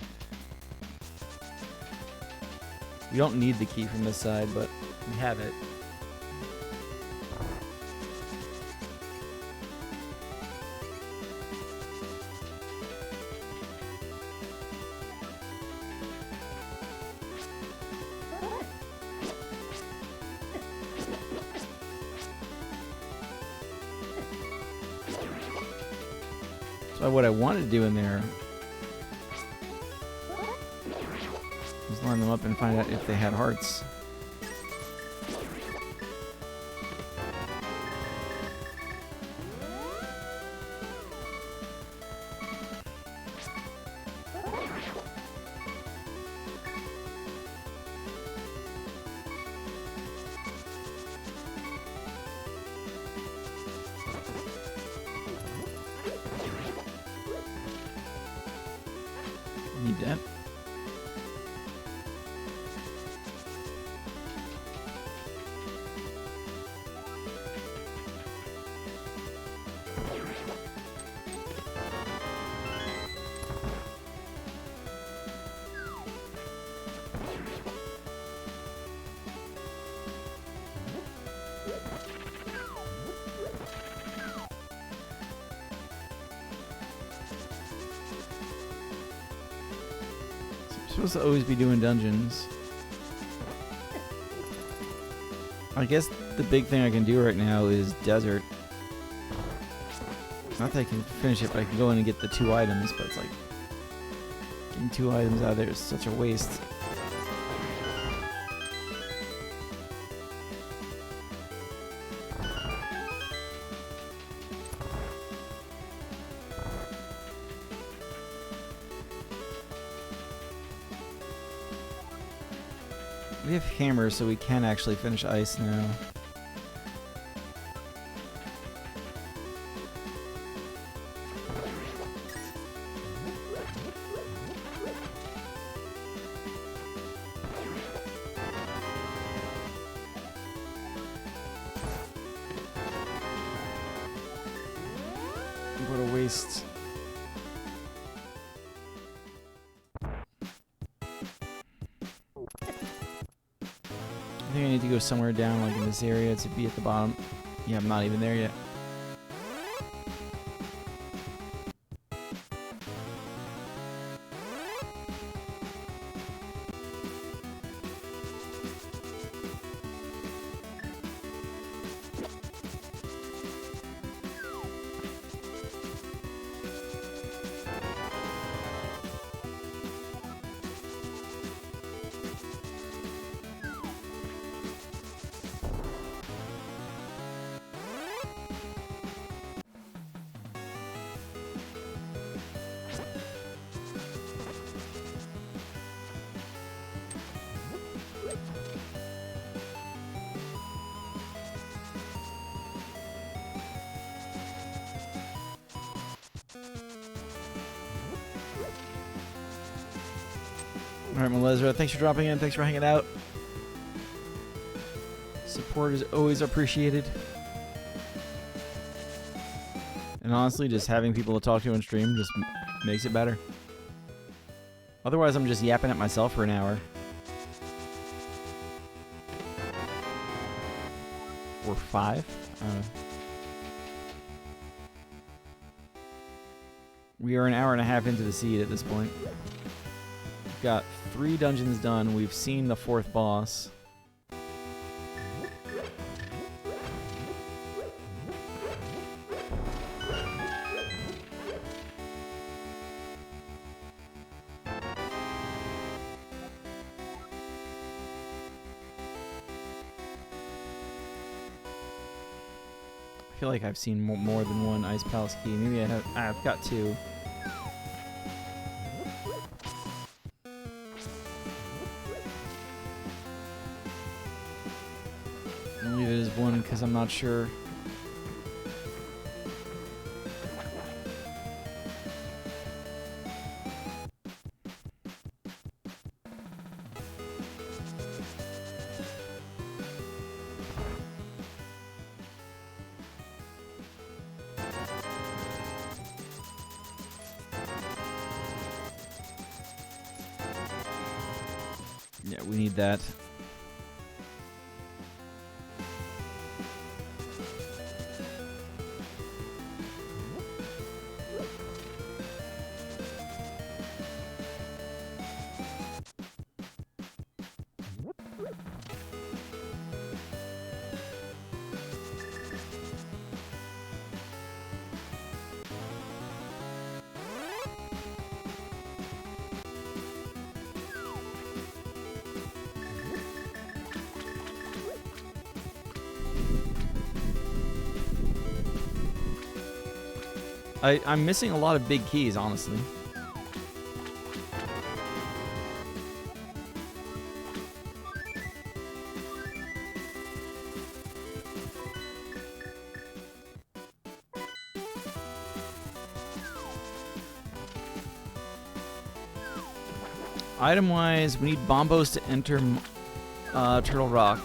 We don't need the key from this side, but we have it. So what I wanted to do in there was line them up and find out if they had hearts. Need that. Supposed to always be doing dungeons. I guess the big thing I can do right now is desert. Not that I can finish it, but I can go in and get the 2 items, but it's like getting 2 items out of there is such a waste. We have hammers, so we can actually finish ice now. What a waste. I think I need to go somewhere down, like in this area, to be at the bottom. Yeah, I'm not even there yet. Alright, Melezra, thanks for dropping in. Thanks for hanging out. Support is always appreciated. And honestly, just having people to talk to on stream just makes it better. Otherwise, I'm just yapping at myself for an hour. Or 5. We are an hour and a half into the seed at this point. We've got 3 dungeons done. We've seen the 4th boss. I feel like I've seen more than one Ice Palace key. Maybe I have. I've got 2. I'll leave it as 1 because I'm not sure. Yeah, we need that. I'm missing a lot of big keys, honestly. Item-wise, we need bombos to enter Turtle Rock.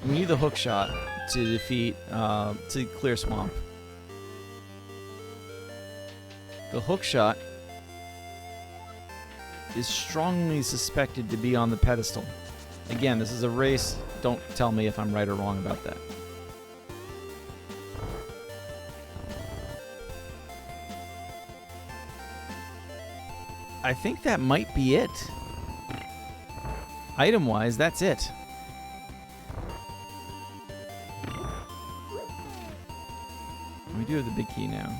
We need the hook shot to defeat, to clear Swamp. The hook shot is strongly suspected to be on the pedestal. Again, this is a race. Don't tell me if I'm right or wrong about that. I think that might be it. Item-wise, that's it. We do have the big key now.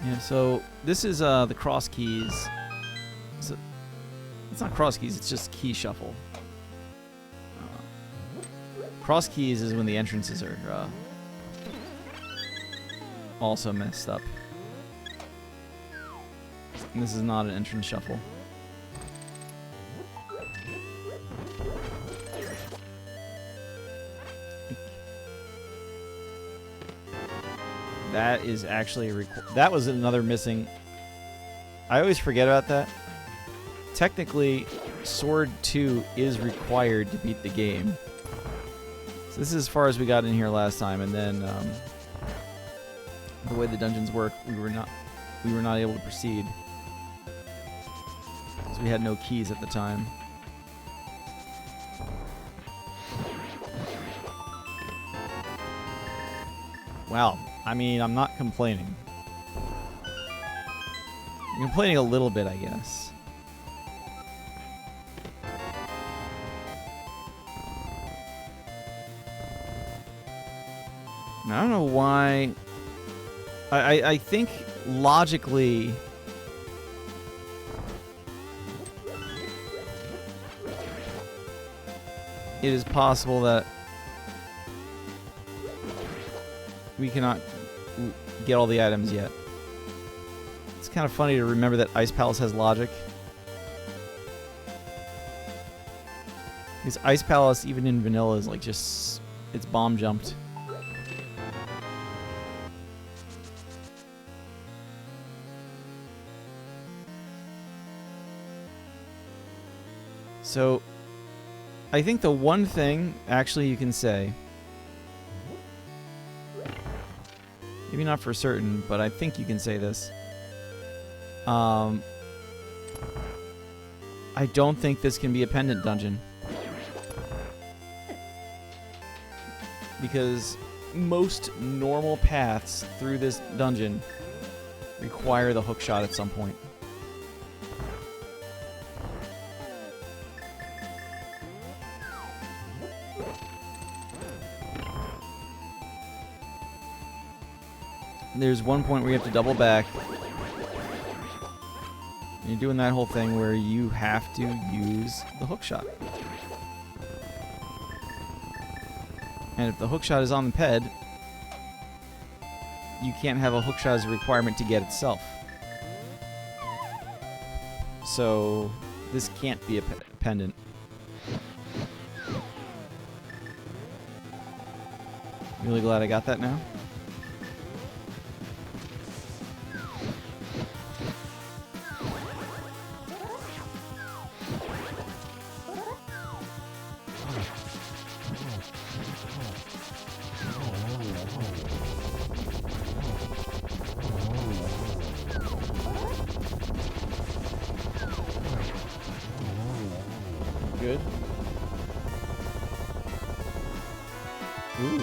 Yeah, so this is the cross keys. So it's not cross keys, it's just key shuffle. Cross keys is when the entrances are also messed up. And this is not an entrance shuffle. That is actually that was another missing. I always forget about that. Technically, Sword 2 is required to beat the game. So this is as far as we got in here last time, and then the way the dungeons work, we were not able to proceed because we had no keys at the time. Wow. I mean, I'm not complaining. I'm complaining a little bit, I guess. I don't know why. I think logically it is possible that we cannot get all the items yet. It's kind of funny to remember that Ice Palace has logic. Because Ice Palace, even in vanilla, is like just... it's bomb jumped. So, I think the one thing, actually, you can say, maybe not for certain, but I think you can say this. I don't think this can be a pendant dungeon. Because most normal paths through this dungeon require the hookshot at some point. There's one point where you have to double back. And you're doing that whole thing where you have to use the hookshot. And if the hookshot is on the ped, you can't have a hookshot as a requirement to get itself. So this can't be a pendant. Really glad I got that now. Good. Ooh.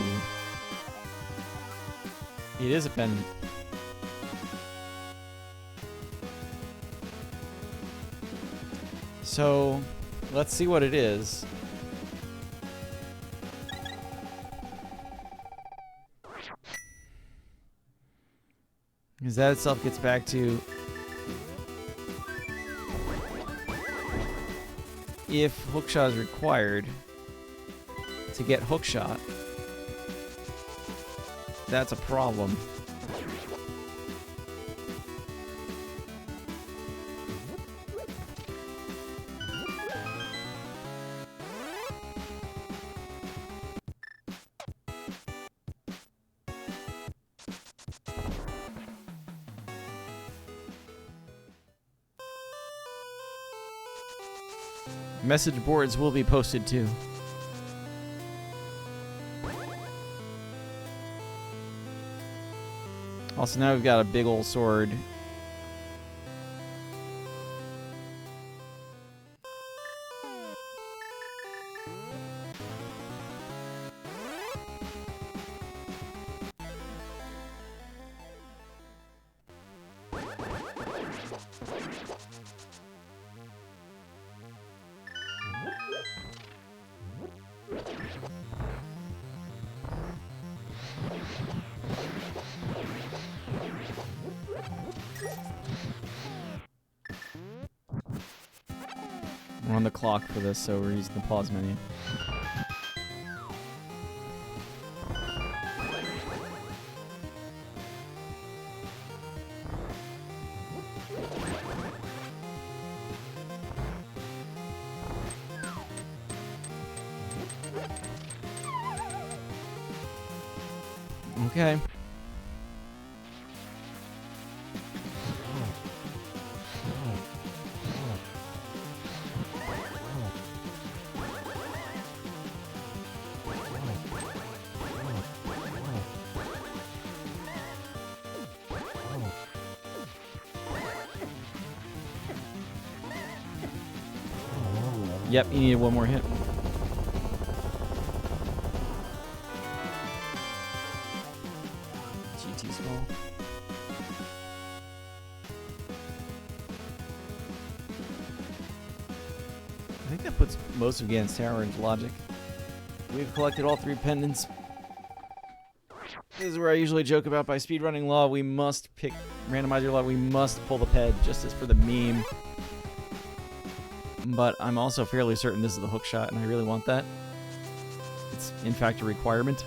It is a pendant. So, let's see what it is. Because that itself gets back to... if hookshot is required to get hookshot, that's a problem. Message boards will be posted too. Also, now we've got a big old sword. We're on the clock for this, so we're using the pause menu. Okay. Yep, you needed one more hit. GT small. think that puts most of Gan's Tower into logic. We've collected all 3 pendants. This is where I usually joke about by speedrunning law, we must pick randomizer law, we must pull the ped just as for the meme. But I'm also fairly certain this is the hook shot, and I really want that. It's in fact a requirement.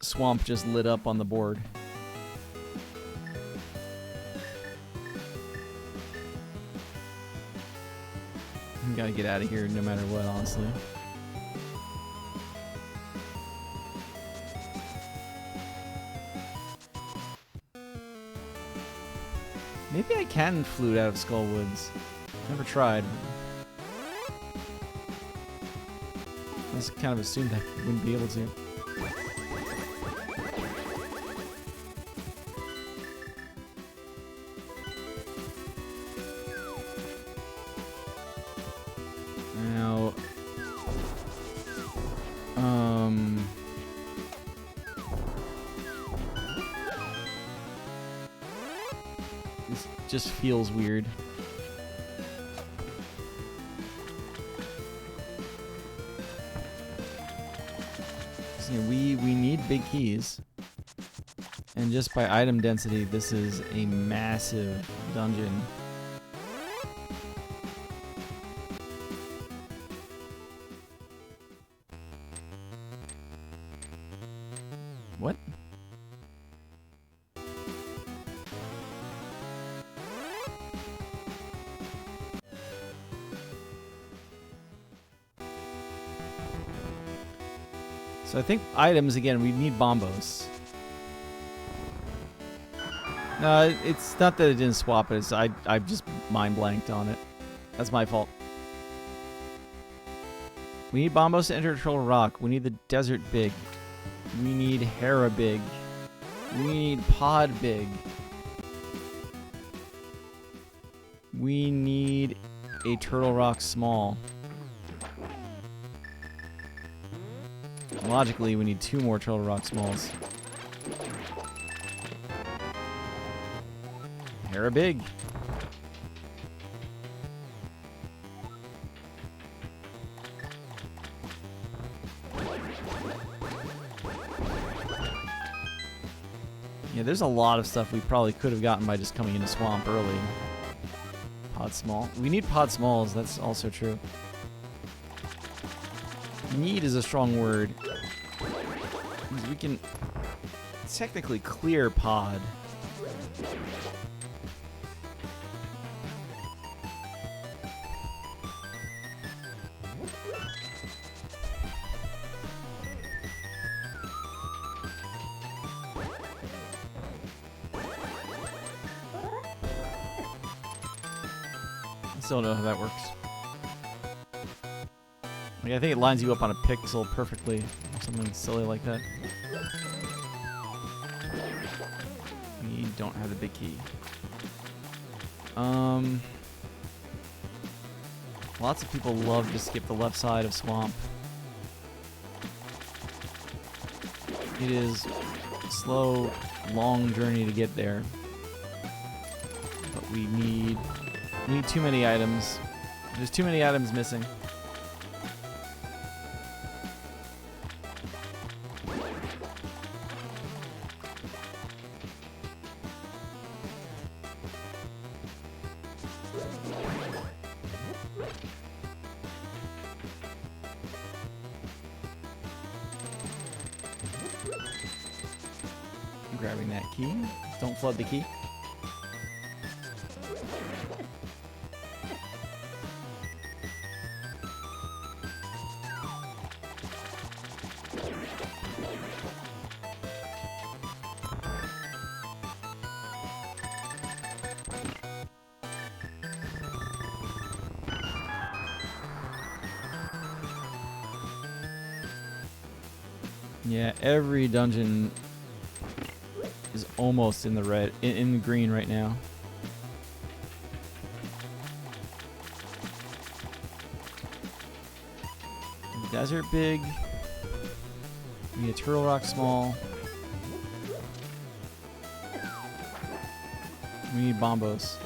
Swamp just lit up on the board. We gotta get out of here no matter what, honestly. Maybe I can flute out of Skull Woods. Never tried. I just kind of assumed I wouldn't be able to. Now, this just feels weird. So, we need big keys, and just by item density, this is a massive dungeon. What? So I think items, again, we need bombos. No, it's not that it didn't swap it, it's I just mind blanked on it. That's my fault. We need bombos to enter Troll Rock. We need the Desert Big. We need Hera Big. We need Pod Big. We need a Turtle Rock Small. Logically, we need 2 more Turtle Rock Smalls. Hera Big. Yeah, there's a lot of stuff we probably could have gotten by just coming into Swamp early. Pod Small. We need Pod Smalls, that's also true. Need is a strong word. We can technically clear Pod. I still don't know how that works. Like, I think it lines you up on a pixel perfectly, or something silly like that. We don't have the big key. Lots of people love to skip the left side of Swamp. It is a slow, long journey to get there. But we need too many items. There's too many items missing. Grabbing that key. Don't flood the key. Yeah, every dungeon is almost in the red, in the green right now. desert big. We need a turtle rock small. We need bombos.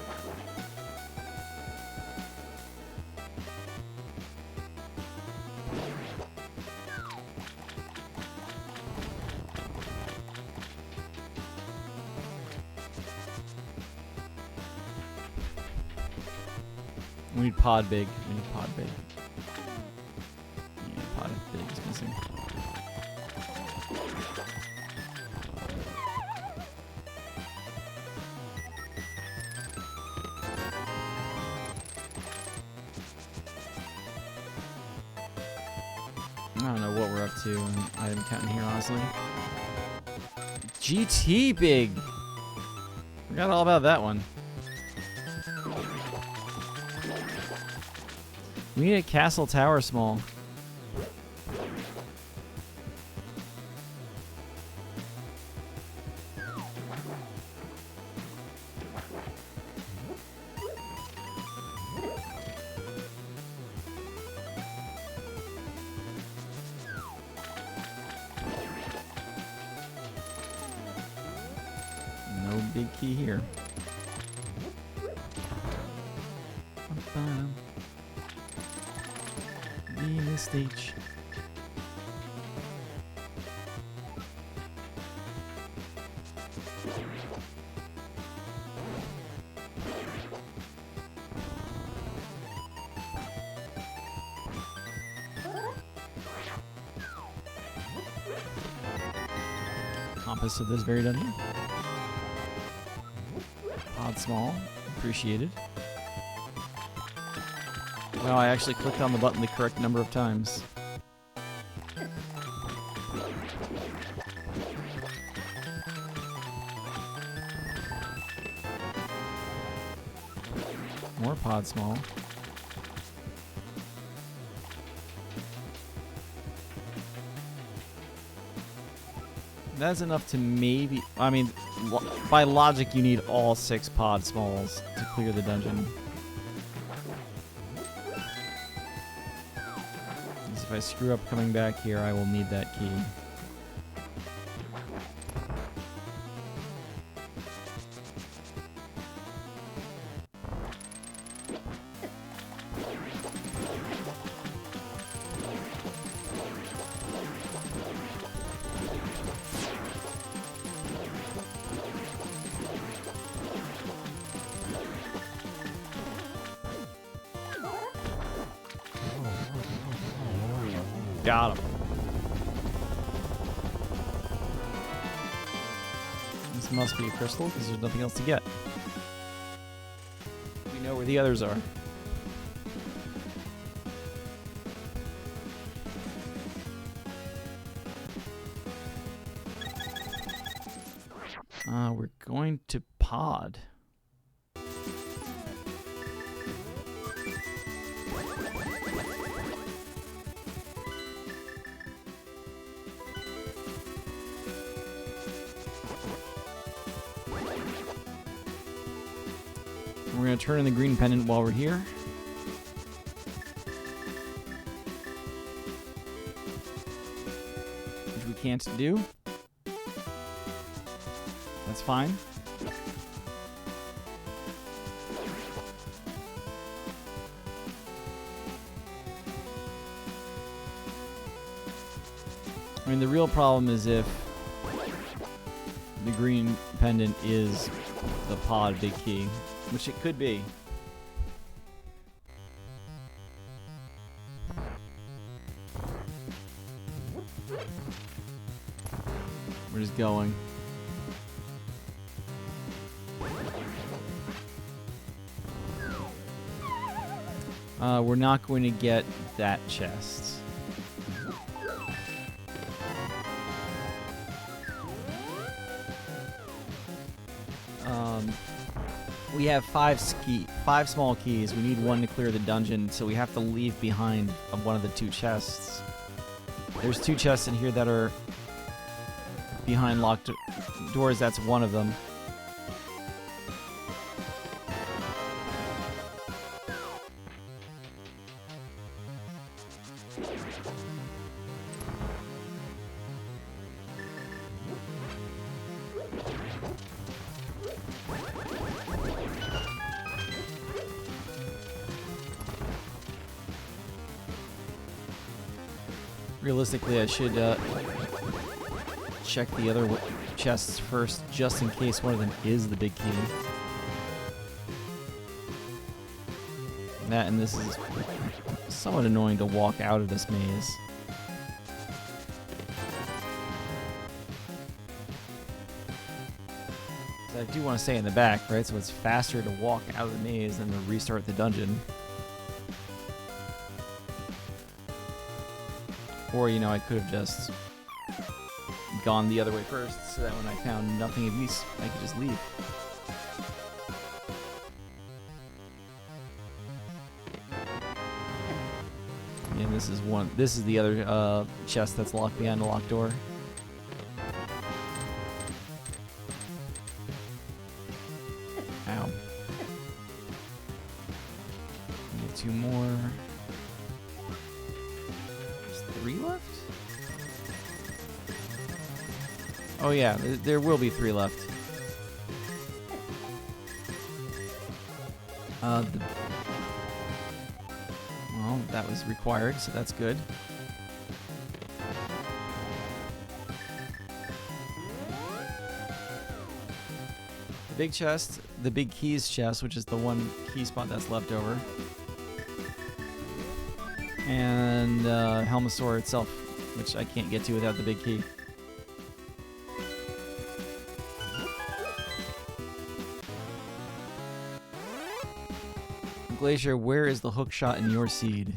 We need pod big. We need pod big. Yeah, pod big is missing. I don't know what we're up to. I am counting here, honestly. GT big. Forgot all about that one. We need a castle tower small. No big key here. Venus stage. Compass of this very dungeon. Pod small, appreciated. Wow, I actually clicked on the button the correct number of times. More pod small. That's enough to maybe... I mean, by logic, you need all 6 pod smalls to clear the dungeon. If I screw up coming back here, I will need that key. Got him. This must be a crystal because there's nothing else to get. We know where the others are. We're going to pod. We're going to turn in the green pendant while we're here. Which we can't do. That's fine. I mean, the real problem is if the green pendant is the pod big key. Which it could be. We're just going. We're not going to get that chest. We have 5 small keys. We need 1 to clear the dungeon, so we have to leave behind one of the 2 chests. There's 2 chests in here that are behind locked doors. That's one of them. Realistically, I should check the other chests first, just in case one of them is the big key. That and this is somewhat annoying to walk out of this maze. I do want to stay in the back, right? So it's faster to walk out of the maze than to restart the dungeon. Or, you know, I could have just gone the other way first, so that when I found nothing of use, I could just leave. And this is the other chest that's locked behind a locked door. Ow. Need 2 more. There's 3 left? Oh yeah, there will be 3 left. Well, that was required, so that's good. The big chest, the big keys chest, which is the one key spot that's left over. And Helmasaur itself, which I can't get to without the big key. Glacier, where is the hook shot in your seed?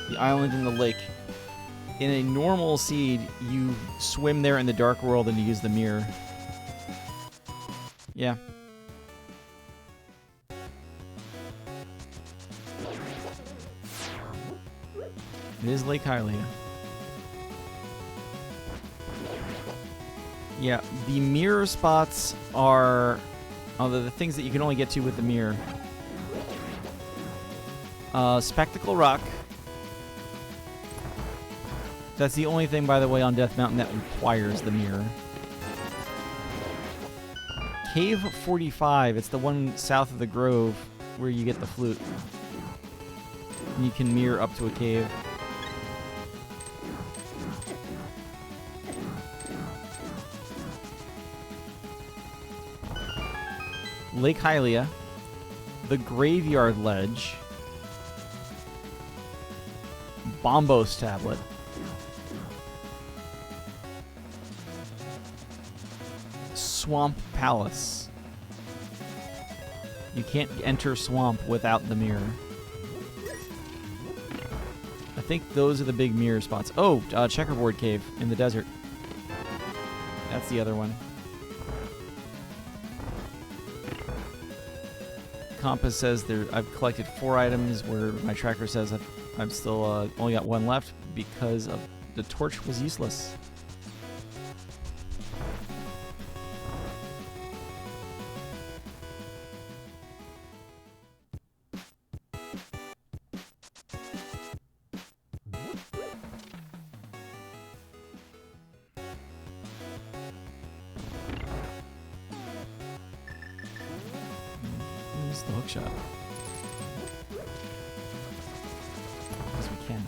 The island in the lake. In a normal seed, you swim there in the dark world and you use the mirror. Yeah. It is Lake Hylia. Yeah, the mirror spots are the things that you can only get to with the mirror. Spectacle Rock. That's the only thing, by the way, on Death Mountain that requires the mirror. Cave 45, it's the one south of the Grove where you get the flute. And you can mirror up to a cave. Lake Hylia, the Graveyard Ledge, Bombos Tablet, Swamp Palace. You can't enter Swamp without the mirror. I think those are the big mirror spots. Oh, Checkerboard Cave in the desert. That's the other one. Compass says I've collected 4 items, where my tracker says I've still only got 1 left because the torch was useless. The hook shot. As we can.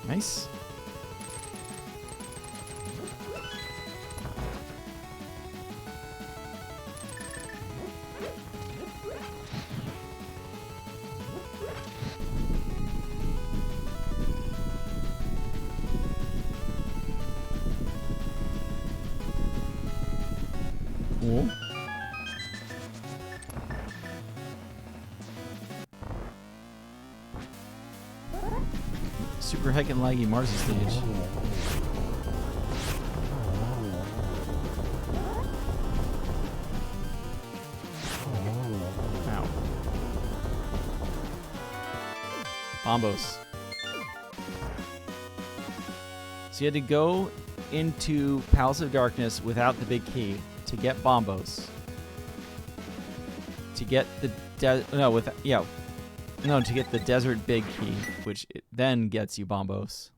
Nice. Cool. Super heckin' laggy Mars stage. Ow. Bombos. So you had to go into Palace of Darkness without the big key to get Bombos. To get the to get the desert big key, which then gets you Bombos.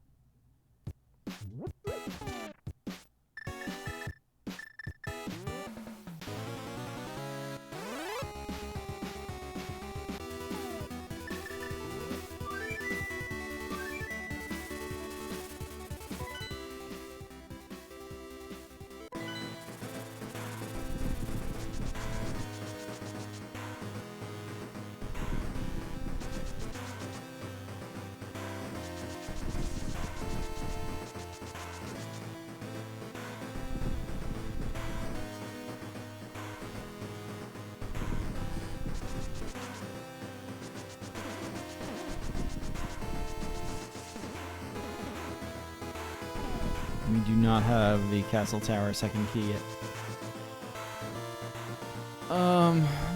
We do not have the Castle Tower second key yet.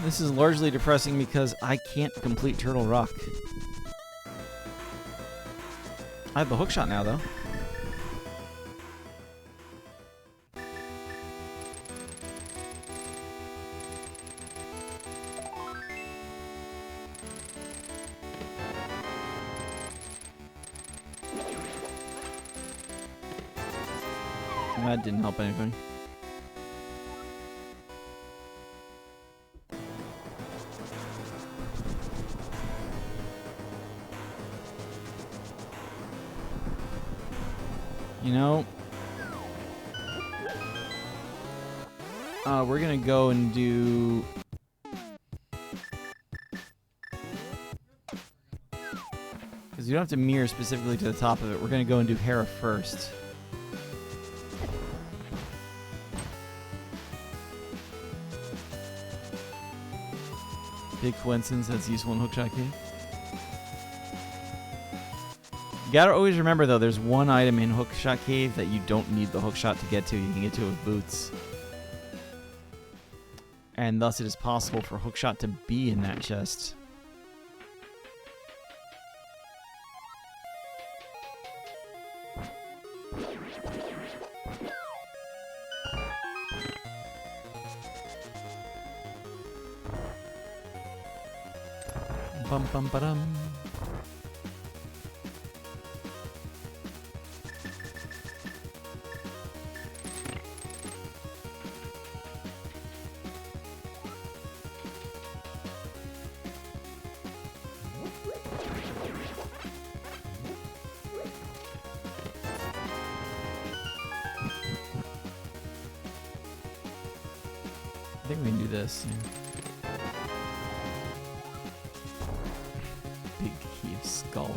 This is largely depressing because I can't complete Turtle Rock. I have the hookshot now, though. That didn't help anything. You know, we're gonna go and do... Because you don't have to mirror specifically to the top of it. We're gonna go and do Hera first. Big coincidence that's useful in Hookshot Cave. You gotta always remember, though, there's one item in Hookshot Cave that you don't need the hookshot to get to. You can get to it with boots. And thus it is possible for hookshot to be in that chest. Bum bum ba-dum. I think we can do this. Yeah. Big key of skull.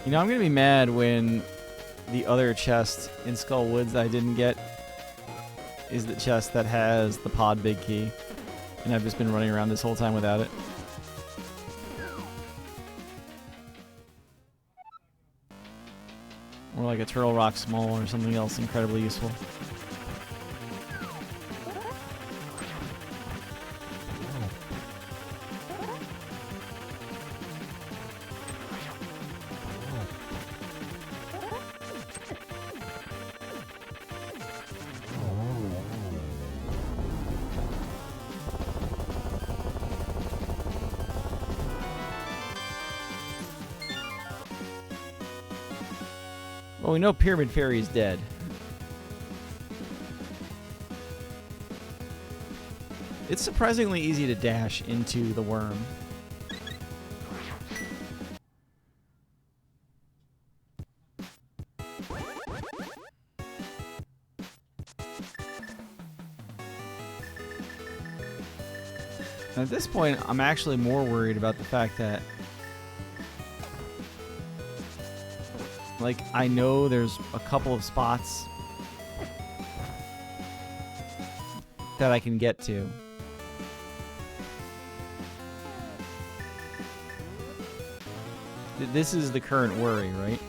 You know, I'm gonna be mad when the other chest in Skull Woods that I didn't get is the chest that has the pod big key, and I've just been running around this whole time without it. Or like a Turtle Rock Small or something else incredibly useful. Well, we know Pyramid Fairy is dead. It's surprisingly easy to dash into the worm. At this point, I'm actually more worried about the fact that, like, I know there's a couple of spots that I can get to. This is the current worry, right?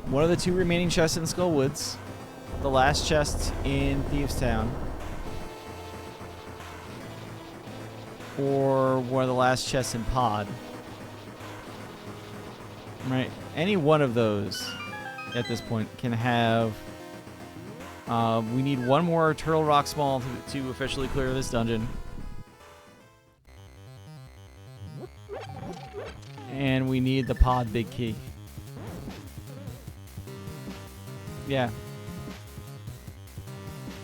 One of the two remaining chests in Skull Woods, the last chest in Thieves Town, or one of the last chests in Pod. Right? Any one of those at this point can have... we need one more Turtle Rock Small to officially clear this dungeon. And we need the Pod Big Key. Yeah.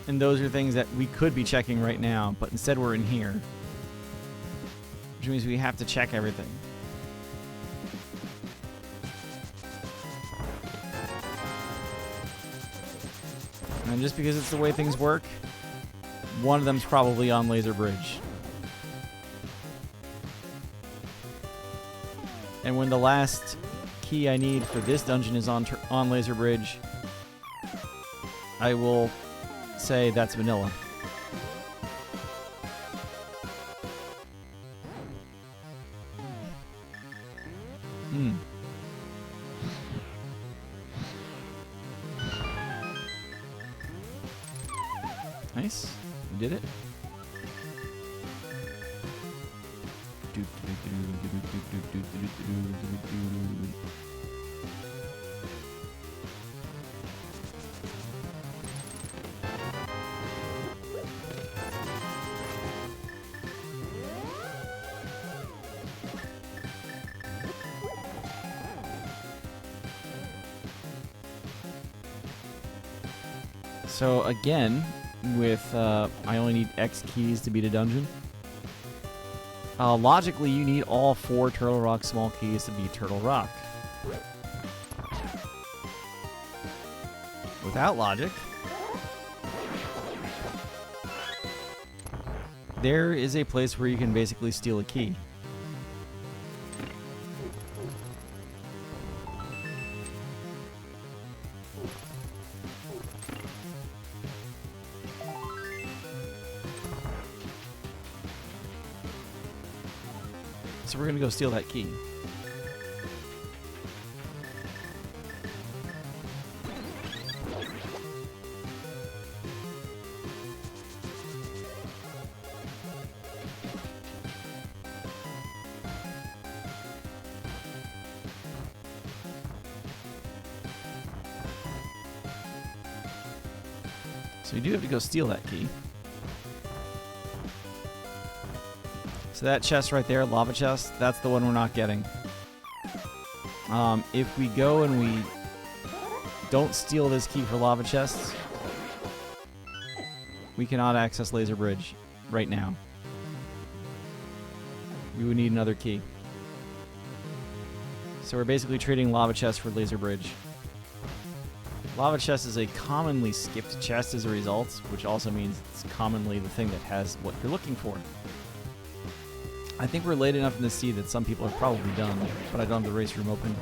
And those are things that we could be checking right now, but instead we're in here. Which means we have to check everything. And just because it's the way things work, one of them's probably on Laser Bridge. And when the last key I need for this dungeon is on Laser Bridge, I will say that's vanilla. Nice. We did it. So again, with I only need X keys to beat a dungeon. Logically, you need all 4 Turtle Rock small keys to beat Turtle Rock. Without logic, there is a place where you can basically steal a key. So we're going to go steal that key. So we do have to go steal that key. So that chest right there, lava chest, that's the one we're not getting. If we go and we don't steal this key for lava chests, we cannot access Laser Bridge right now. We would need another key. So we're basically trading lava chest for Laser Bridge. Lava chest is a commonly skipped chest as a result, which also means it's commonly the thing that has what you're looking for. I think we're late enough in the sea that some people have probably done, but I don't have the race room open.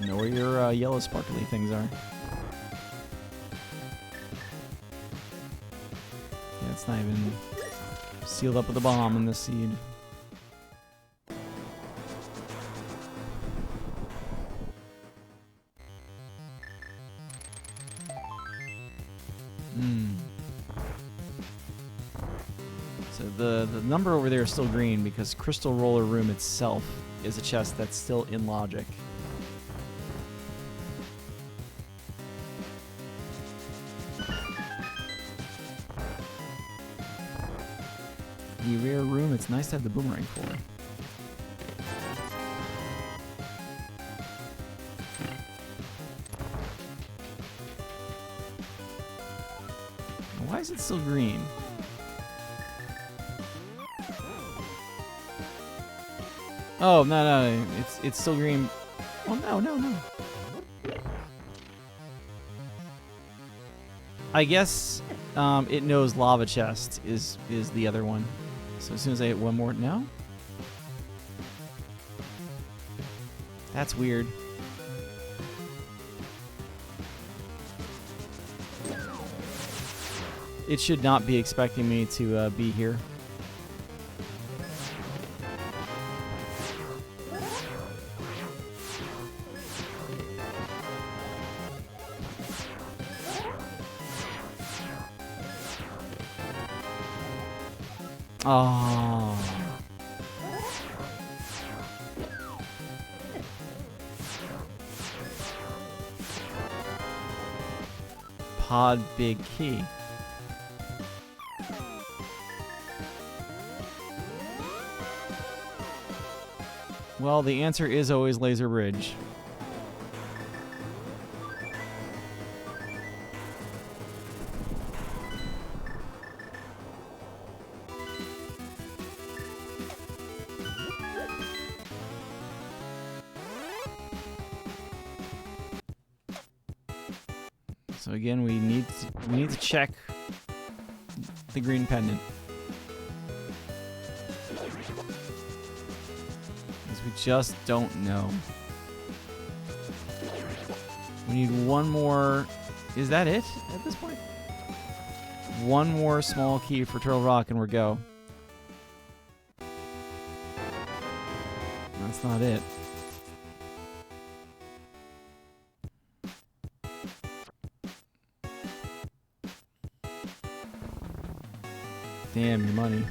Know where your yellow sparkly things are. Yeah, it's not even sealed up with a bomb in the seed. So the number over there is still green because Crystal Roller Room itself is a chest that's still in logic. The rare room, it's nice to have the boomerang for. Why is it still green? Oh, no, it's still green. Oh, no. I guess it knows lava chest is the other one. So as soon as I hit one more, no? That's weird. It should not be expecting me to be here. Oh. Pod big key. Well, the answer is always Laser Bridge. So again, we need to check the green pendant. Because we just don't know. We need one more. Is that it at this point? One more small key for Turtle Rock and we're go. That's not it. Damn your money.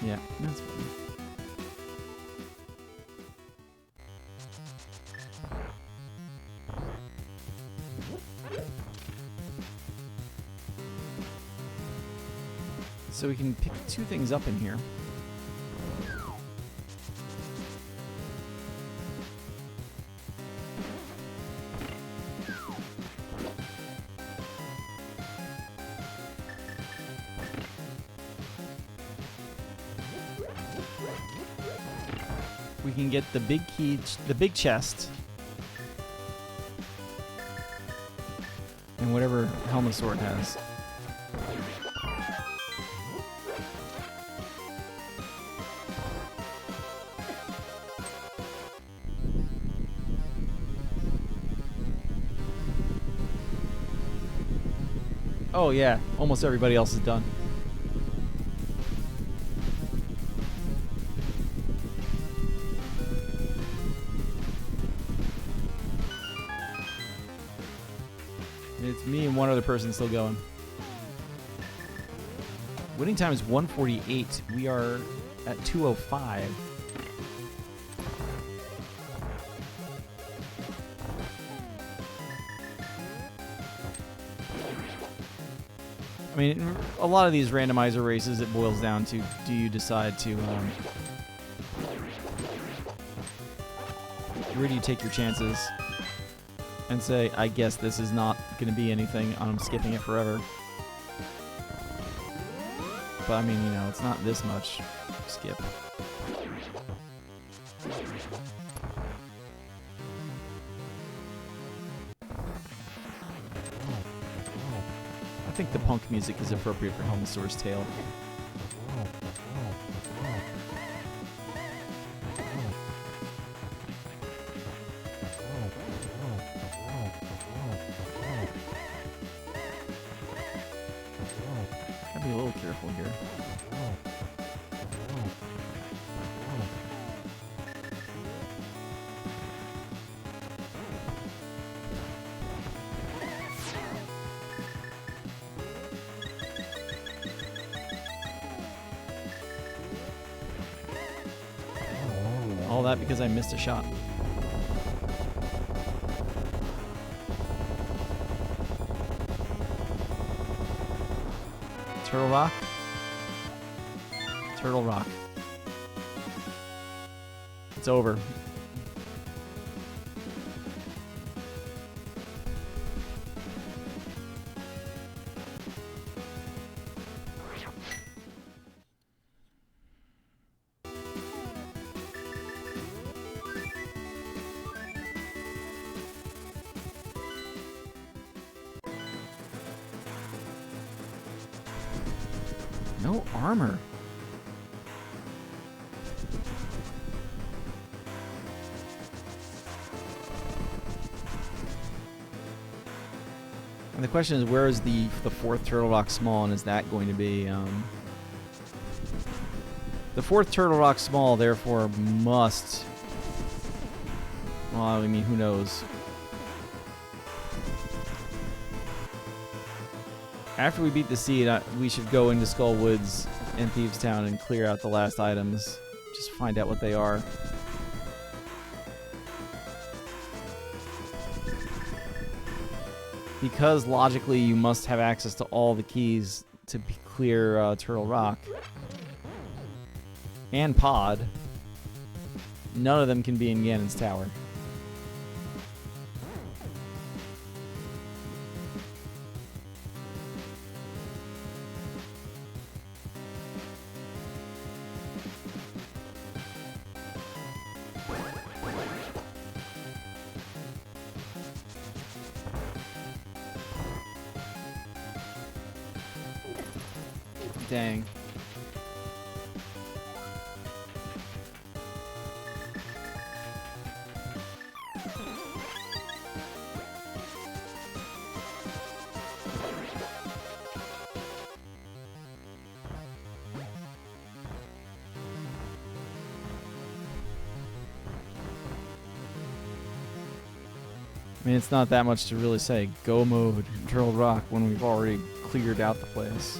Yeah, that's fine. So we can pick two things up in here. We can get the big key, the big chest, and whatever Helmasaur has. Oh yeah, almost everybody else is done. It's me and one other person still going. Winning time is 1:48. We are at 2:05. I mean, a lot of these randomizer races, it boils down to, do you decide to, where do you take your chances and say, I guess this is not going to be anything, I'm skipping it forever. But I mean, you know, it's not this much skip. I think the punk music is appropriate for Helmasaur's tail. Gotta be a little careful here. All that because I missed a shot. Turtle Rock. Turtle Rock. It's over. No armor. And the question is, where is the fourth Turtle Rock Small, and is that going to be... the fourth Turtle Rock Small, therefore, must... Well, I mean, who knows? After we beat the seed, we should go into Skull Woods and Thieves Town and clear out the last items. Just find out what they are. Because logically you must have access to all the keys to clear Turtle Rock. And Pod. None of them can be in Ganon's Tower. Dang. I mean, it's not that much to really say go mode Turtle Rock when we've already cleared out the place.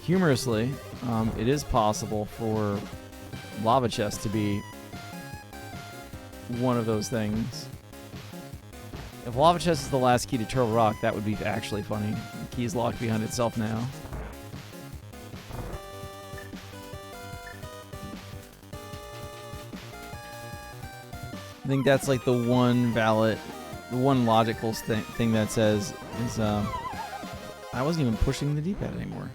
Humorously, it is possible for Lava Chest to be one of those things. If Lava Chest is the last key to Turtle Rock, that would be actually funny. The key is locked behind itself now. I think that's like the one logical thing that says is, I wasn't even pushing the D-pad anymore.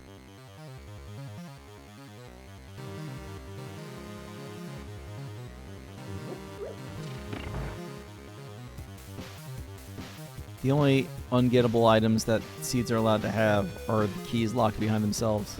The only ungettable items that seeds are allowed to have are the keys locked behind themselves.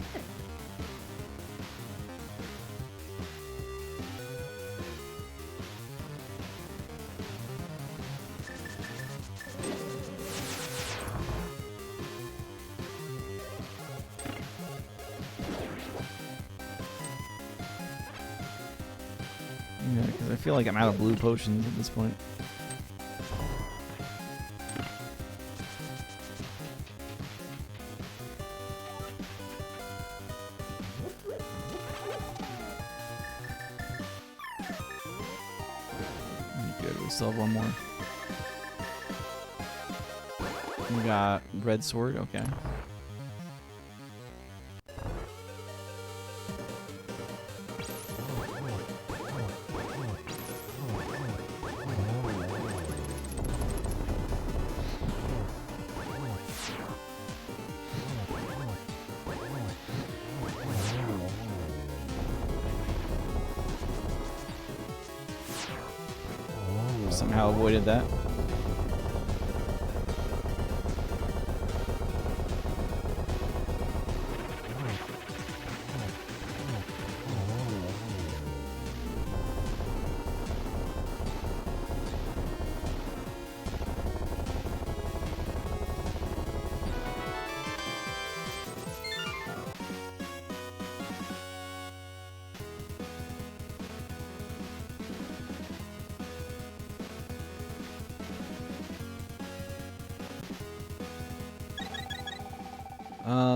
Yeah, because I feel like I'm out of blue potions at this point. Still have one more. We got red sword, okay. Somehow avoided that.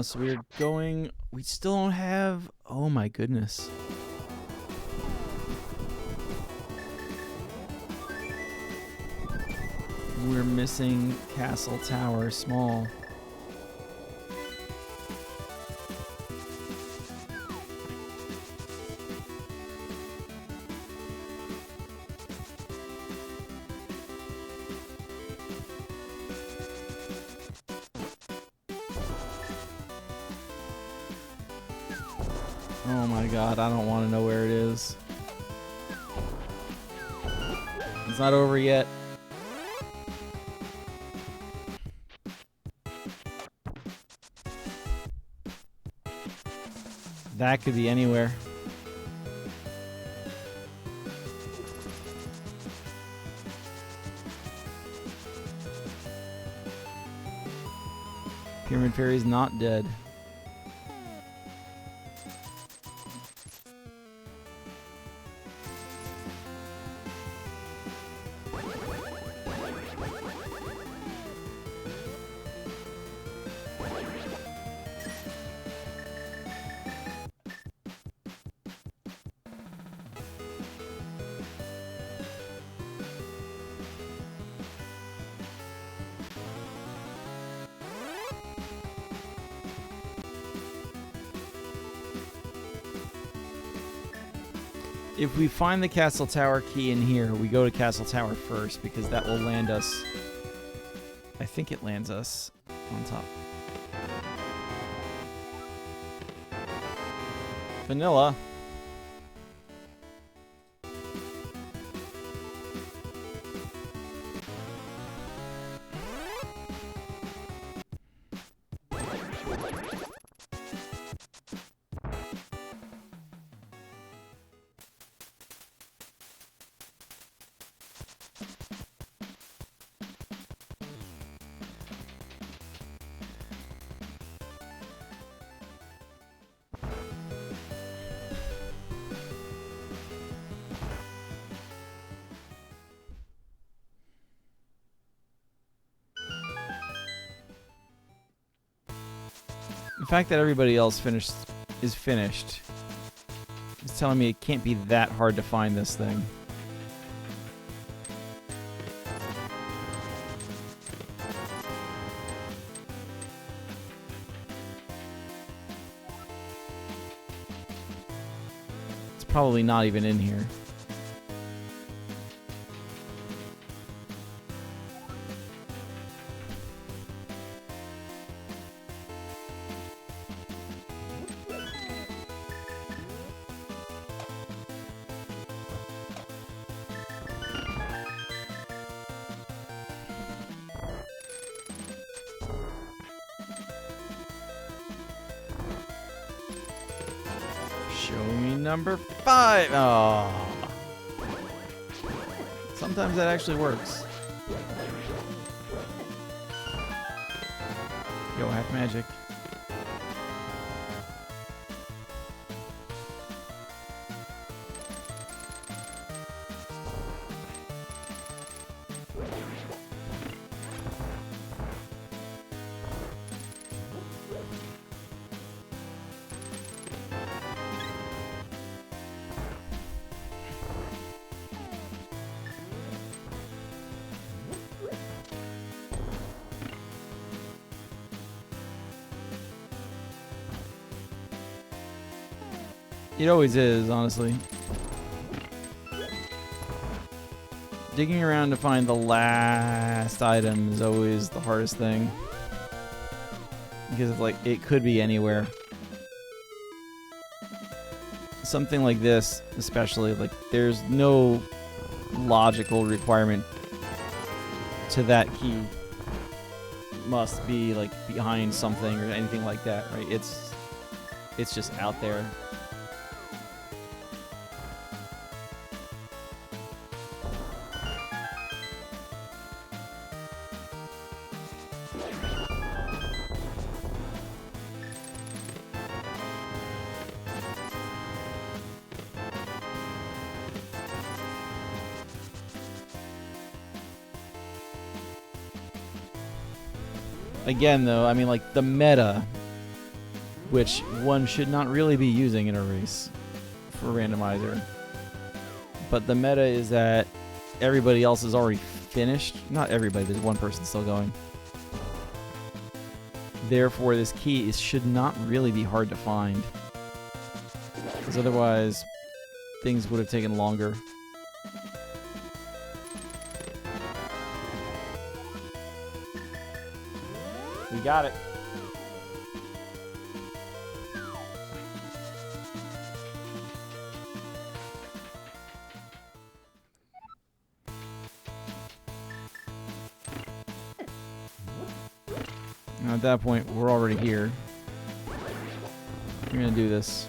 So we're going... We still don't have... Oh my goodness. We're missing Castle Tower Small. Oh my god, I don't want to know where it is. It's not over yet. That could be anywhere. Pyramid Fairy's not dead. If we find the Castle Tower key in here, we go to Castle Tower first because that will land us. I think it lands us on top. Vanilla. The fact that everybody else is finished is telling me it can't be that hard to find this thing. It's probably not even in here. Show me number 5. Oh. Sometimes that actually works. Yo, half magic. It always is, honestly. Digging around to find the last item is always the hardest thing. Because it's like, it could be anywhere. Something like this, especially, like, there's no logical requirement to that key. Must be, like, behind something or anything like that, right? It's just out there. Again, though, I mean, like, the meta, which one should not really be using in a race for Randomizer, but the meta is that everybody else is already finished. Not everybody, there's one person still going. Therefore, this key should not really be hard to find, because otherwise, things would have taken longer. We got it. Now at that point, we're already here. We're gonna do this.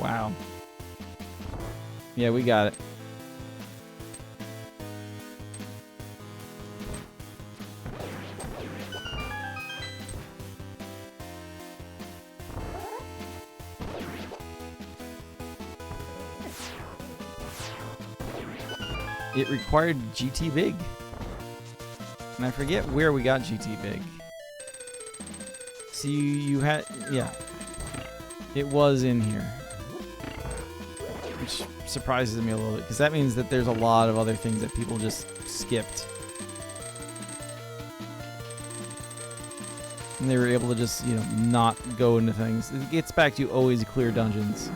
Wow. Yeah, we got it. It required GT Big. And I forget where we got GT Big. See, you had... Yeah. It was in here. Which surprises me a little bit, because that means that there's a lot of other things that people just skipped. And they were able to just, you know, not go into things. It gets back to always clear dungeons.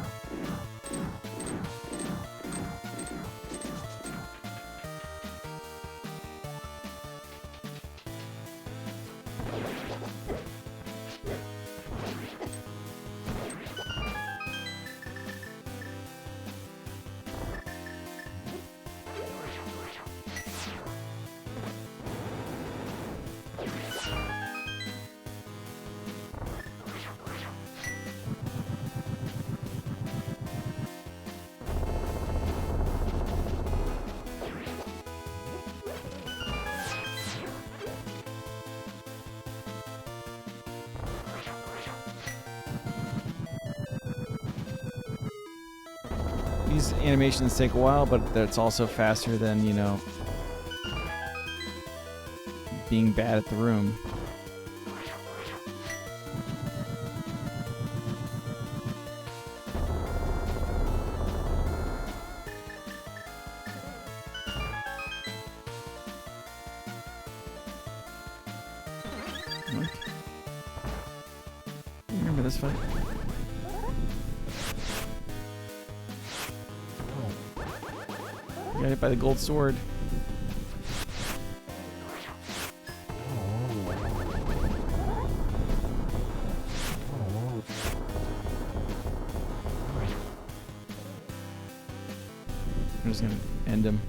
These animations take a while, but it's also faster than, you know, being bad at the room. What? Remember this fight? Got hit by the gold sword. I'm just gonna end him.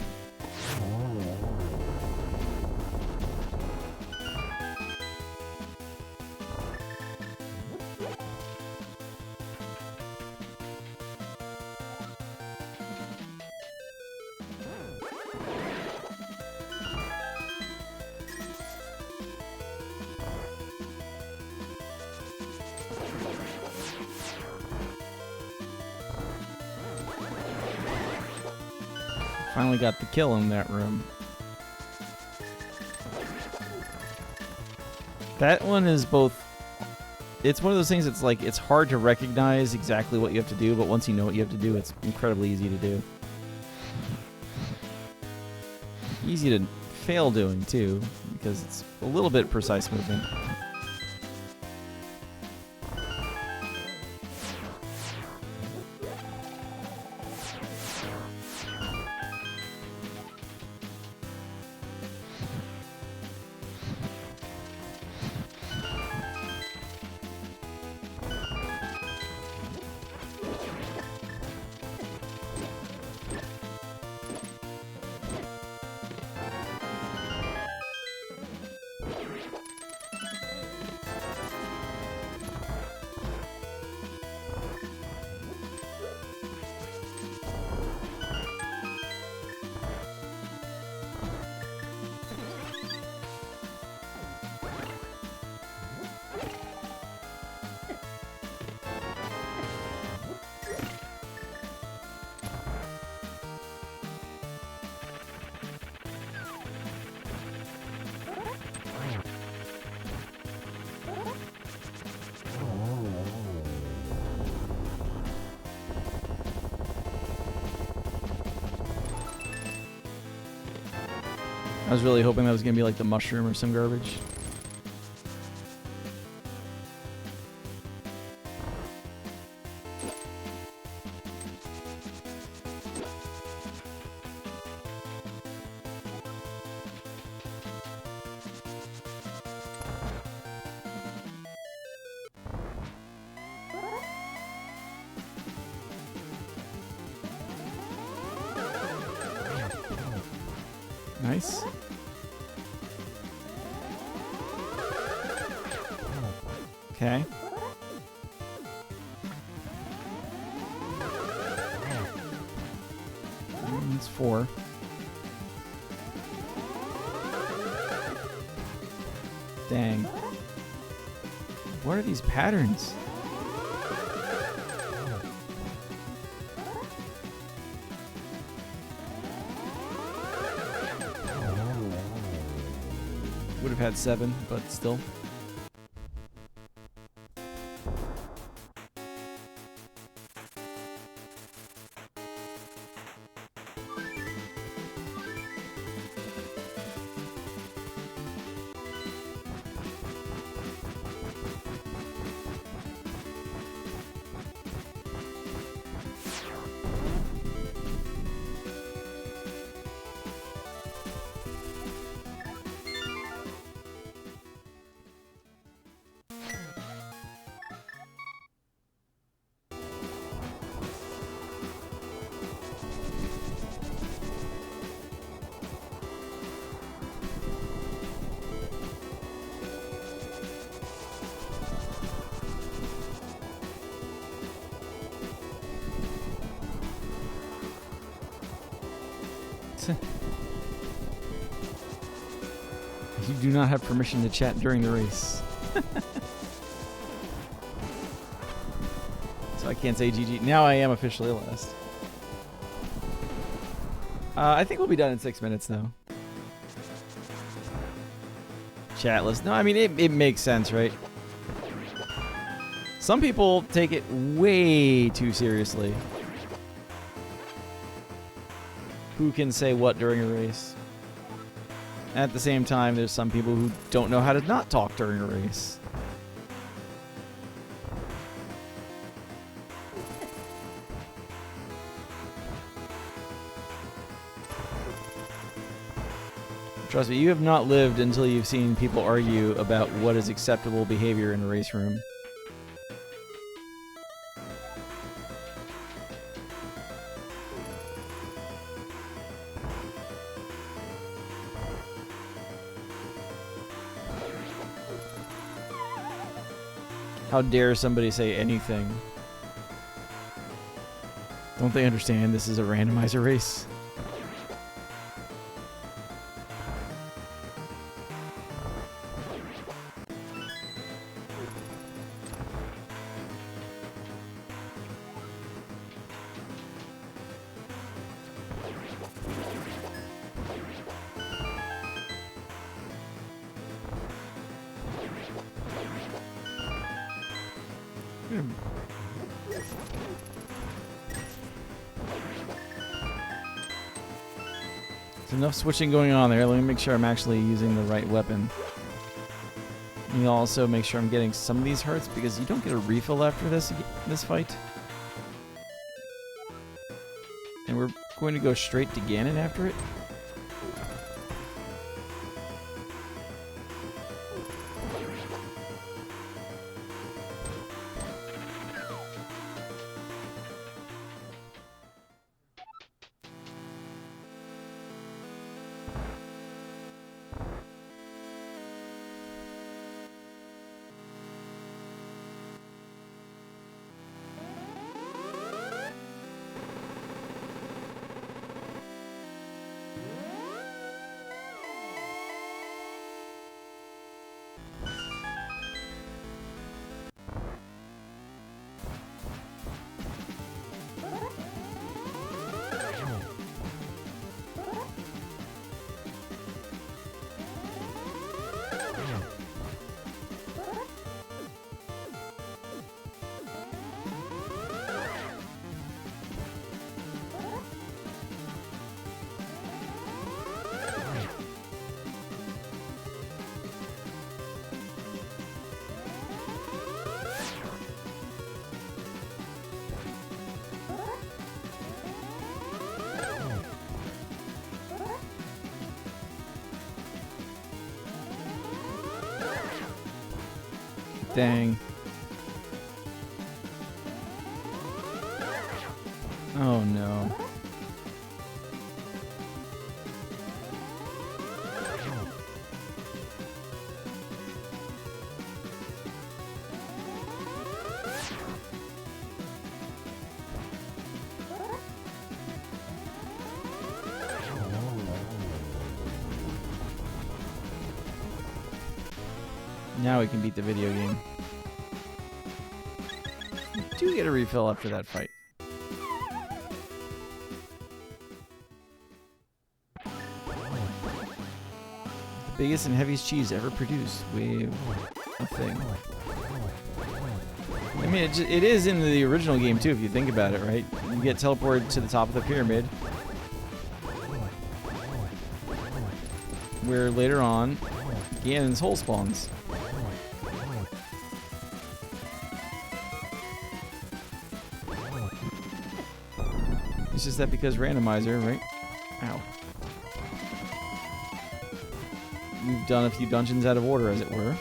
Finally got the kill in that room. That one is both... It's one of those things that's like, it's hard to recognize exactly what you have to do, but once you know what you have to do, it's incredibly easy to do. Easy to fail doing, too, because it's a little bit precise movement. I was really hoping that was gonna be like the mushroom or some garbage. Nice. Okay. 4. Dang. What are these patterns? Would have had 7, but still. You do not have permission to chat during the race. So I can't say GG. Now I am officially last. I think we'll be done in 6 minutes, though. Chatless. No, I mean, it makes sense, right? Some people take it way too seriously. Who can say what during a race? At the same time, there's some people who don't know how to not talk during a race. Trust me, you have not lived until you've seen people argue about what is acceptable behavior in a race room. How dare somebody say anything? Don't they understand this is a randomizer race? There's enough switching going on there. Let me make sure I'm actually using the right weapon. And also make sure I'm getting some of these hurts because you don't get a refill after this fight. And we're going to go straight to Ganon after it. Dang. Oh no. Now we can beat the video game. We do get a refill after that fight. The biggest and heaviest cheese ever produced. We have a thing. I mean, it is in the original game too, if you think about it, right? You get teleported to the top of the pyramid, where later on, Ganon's hole spawns. It's just that because Randomizer, right? Ow. We've done a few dungeons out of order, as it were.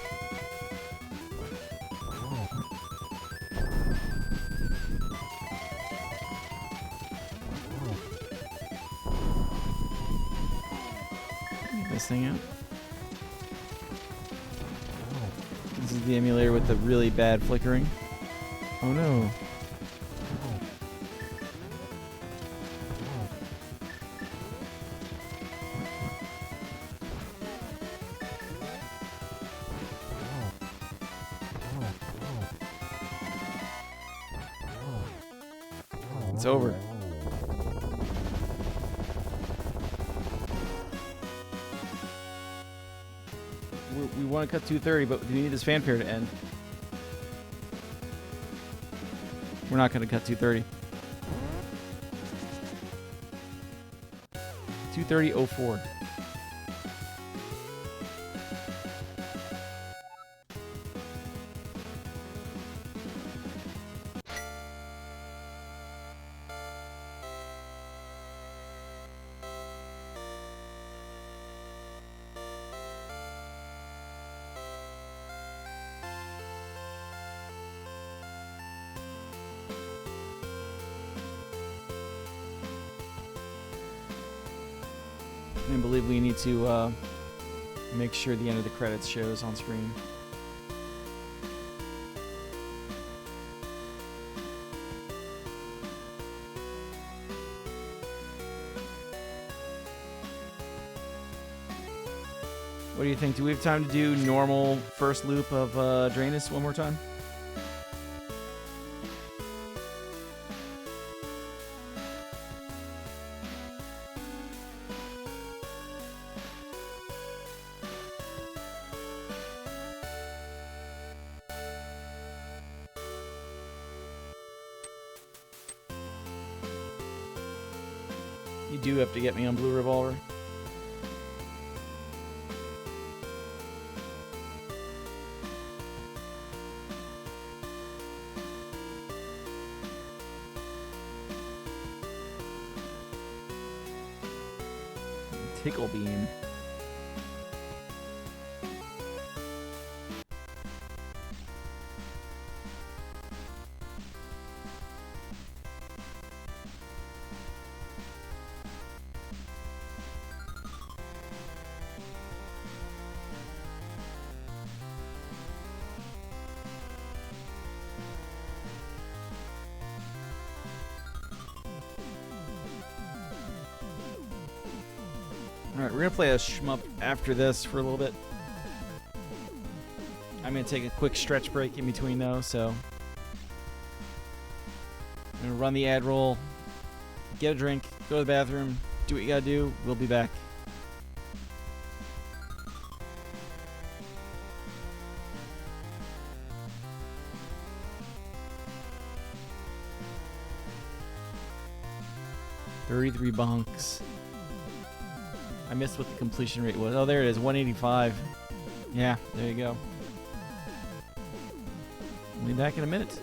This thing out. This is the emulator with the really bad flickering. Oh no. It's over. We want to cut 2:30, but we need this fanfare to end. We're not going to cut 2:30. 2:30:04. I believe we need to make sure the end of the credits shows on screen. What do you think? Do we have time to do normal first loop of Drainus one more time? You do have to get me on Blue Revolver. Tickle Beam. Alright, we're going to play a shmup after this for a little bit. I'm going to take a quick stretch break in between though, so I'm going to run the ad roll, get a drink, go to the bathroom, do what you got to do. We'll be back. $33 bunks. I missed what the completion rate was. Oh, there it is, 185. Yeah, there you go. We'll be back in a minute.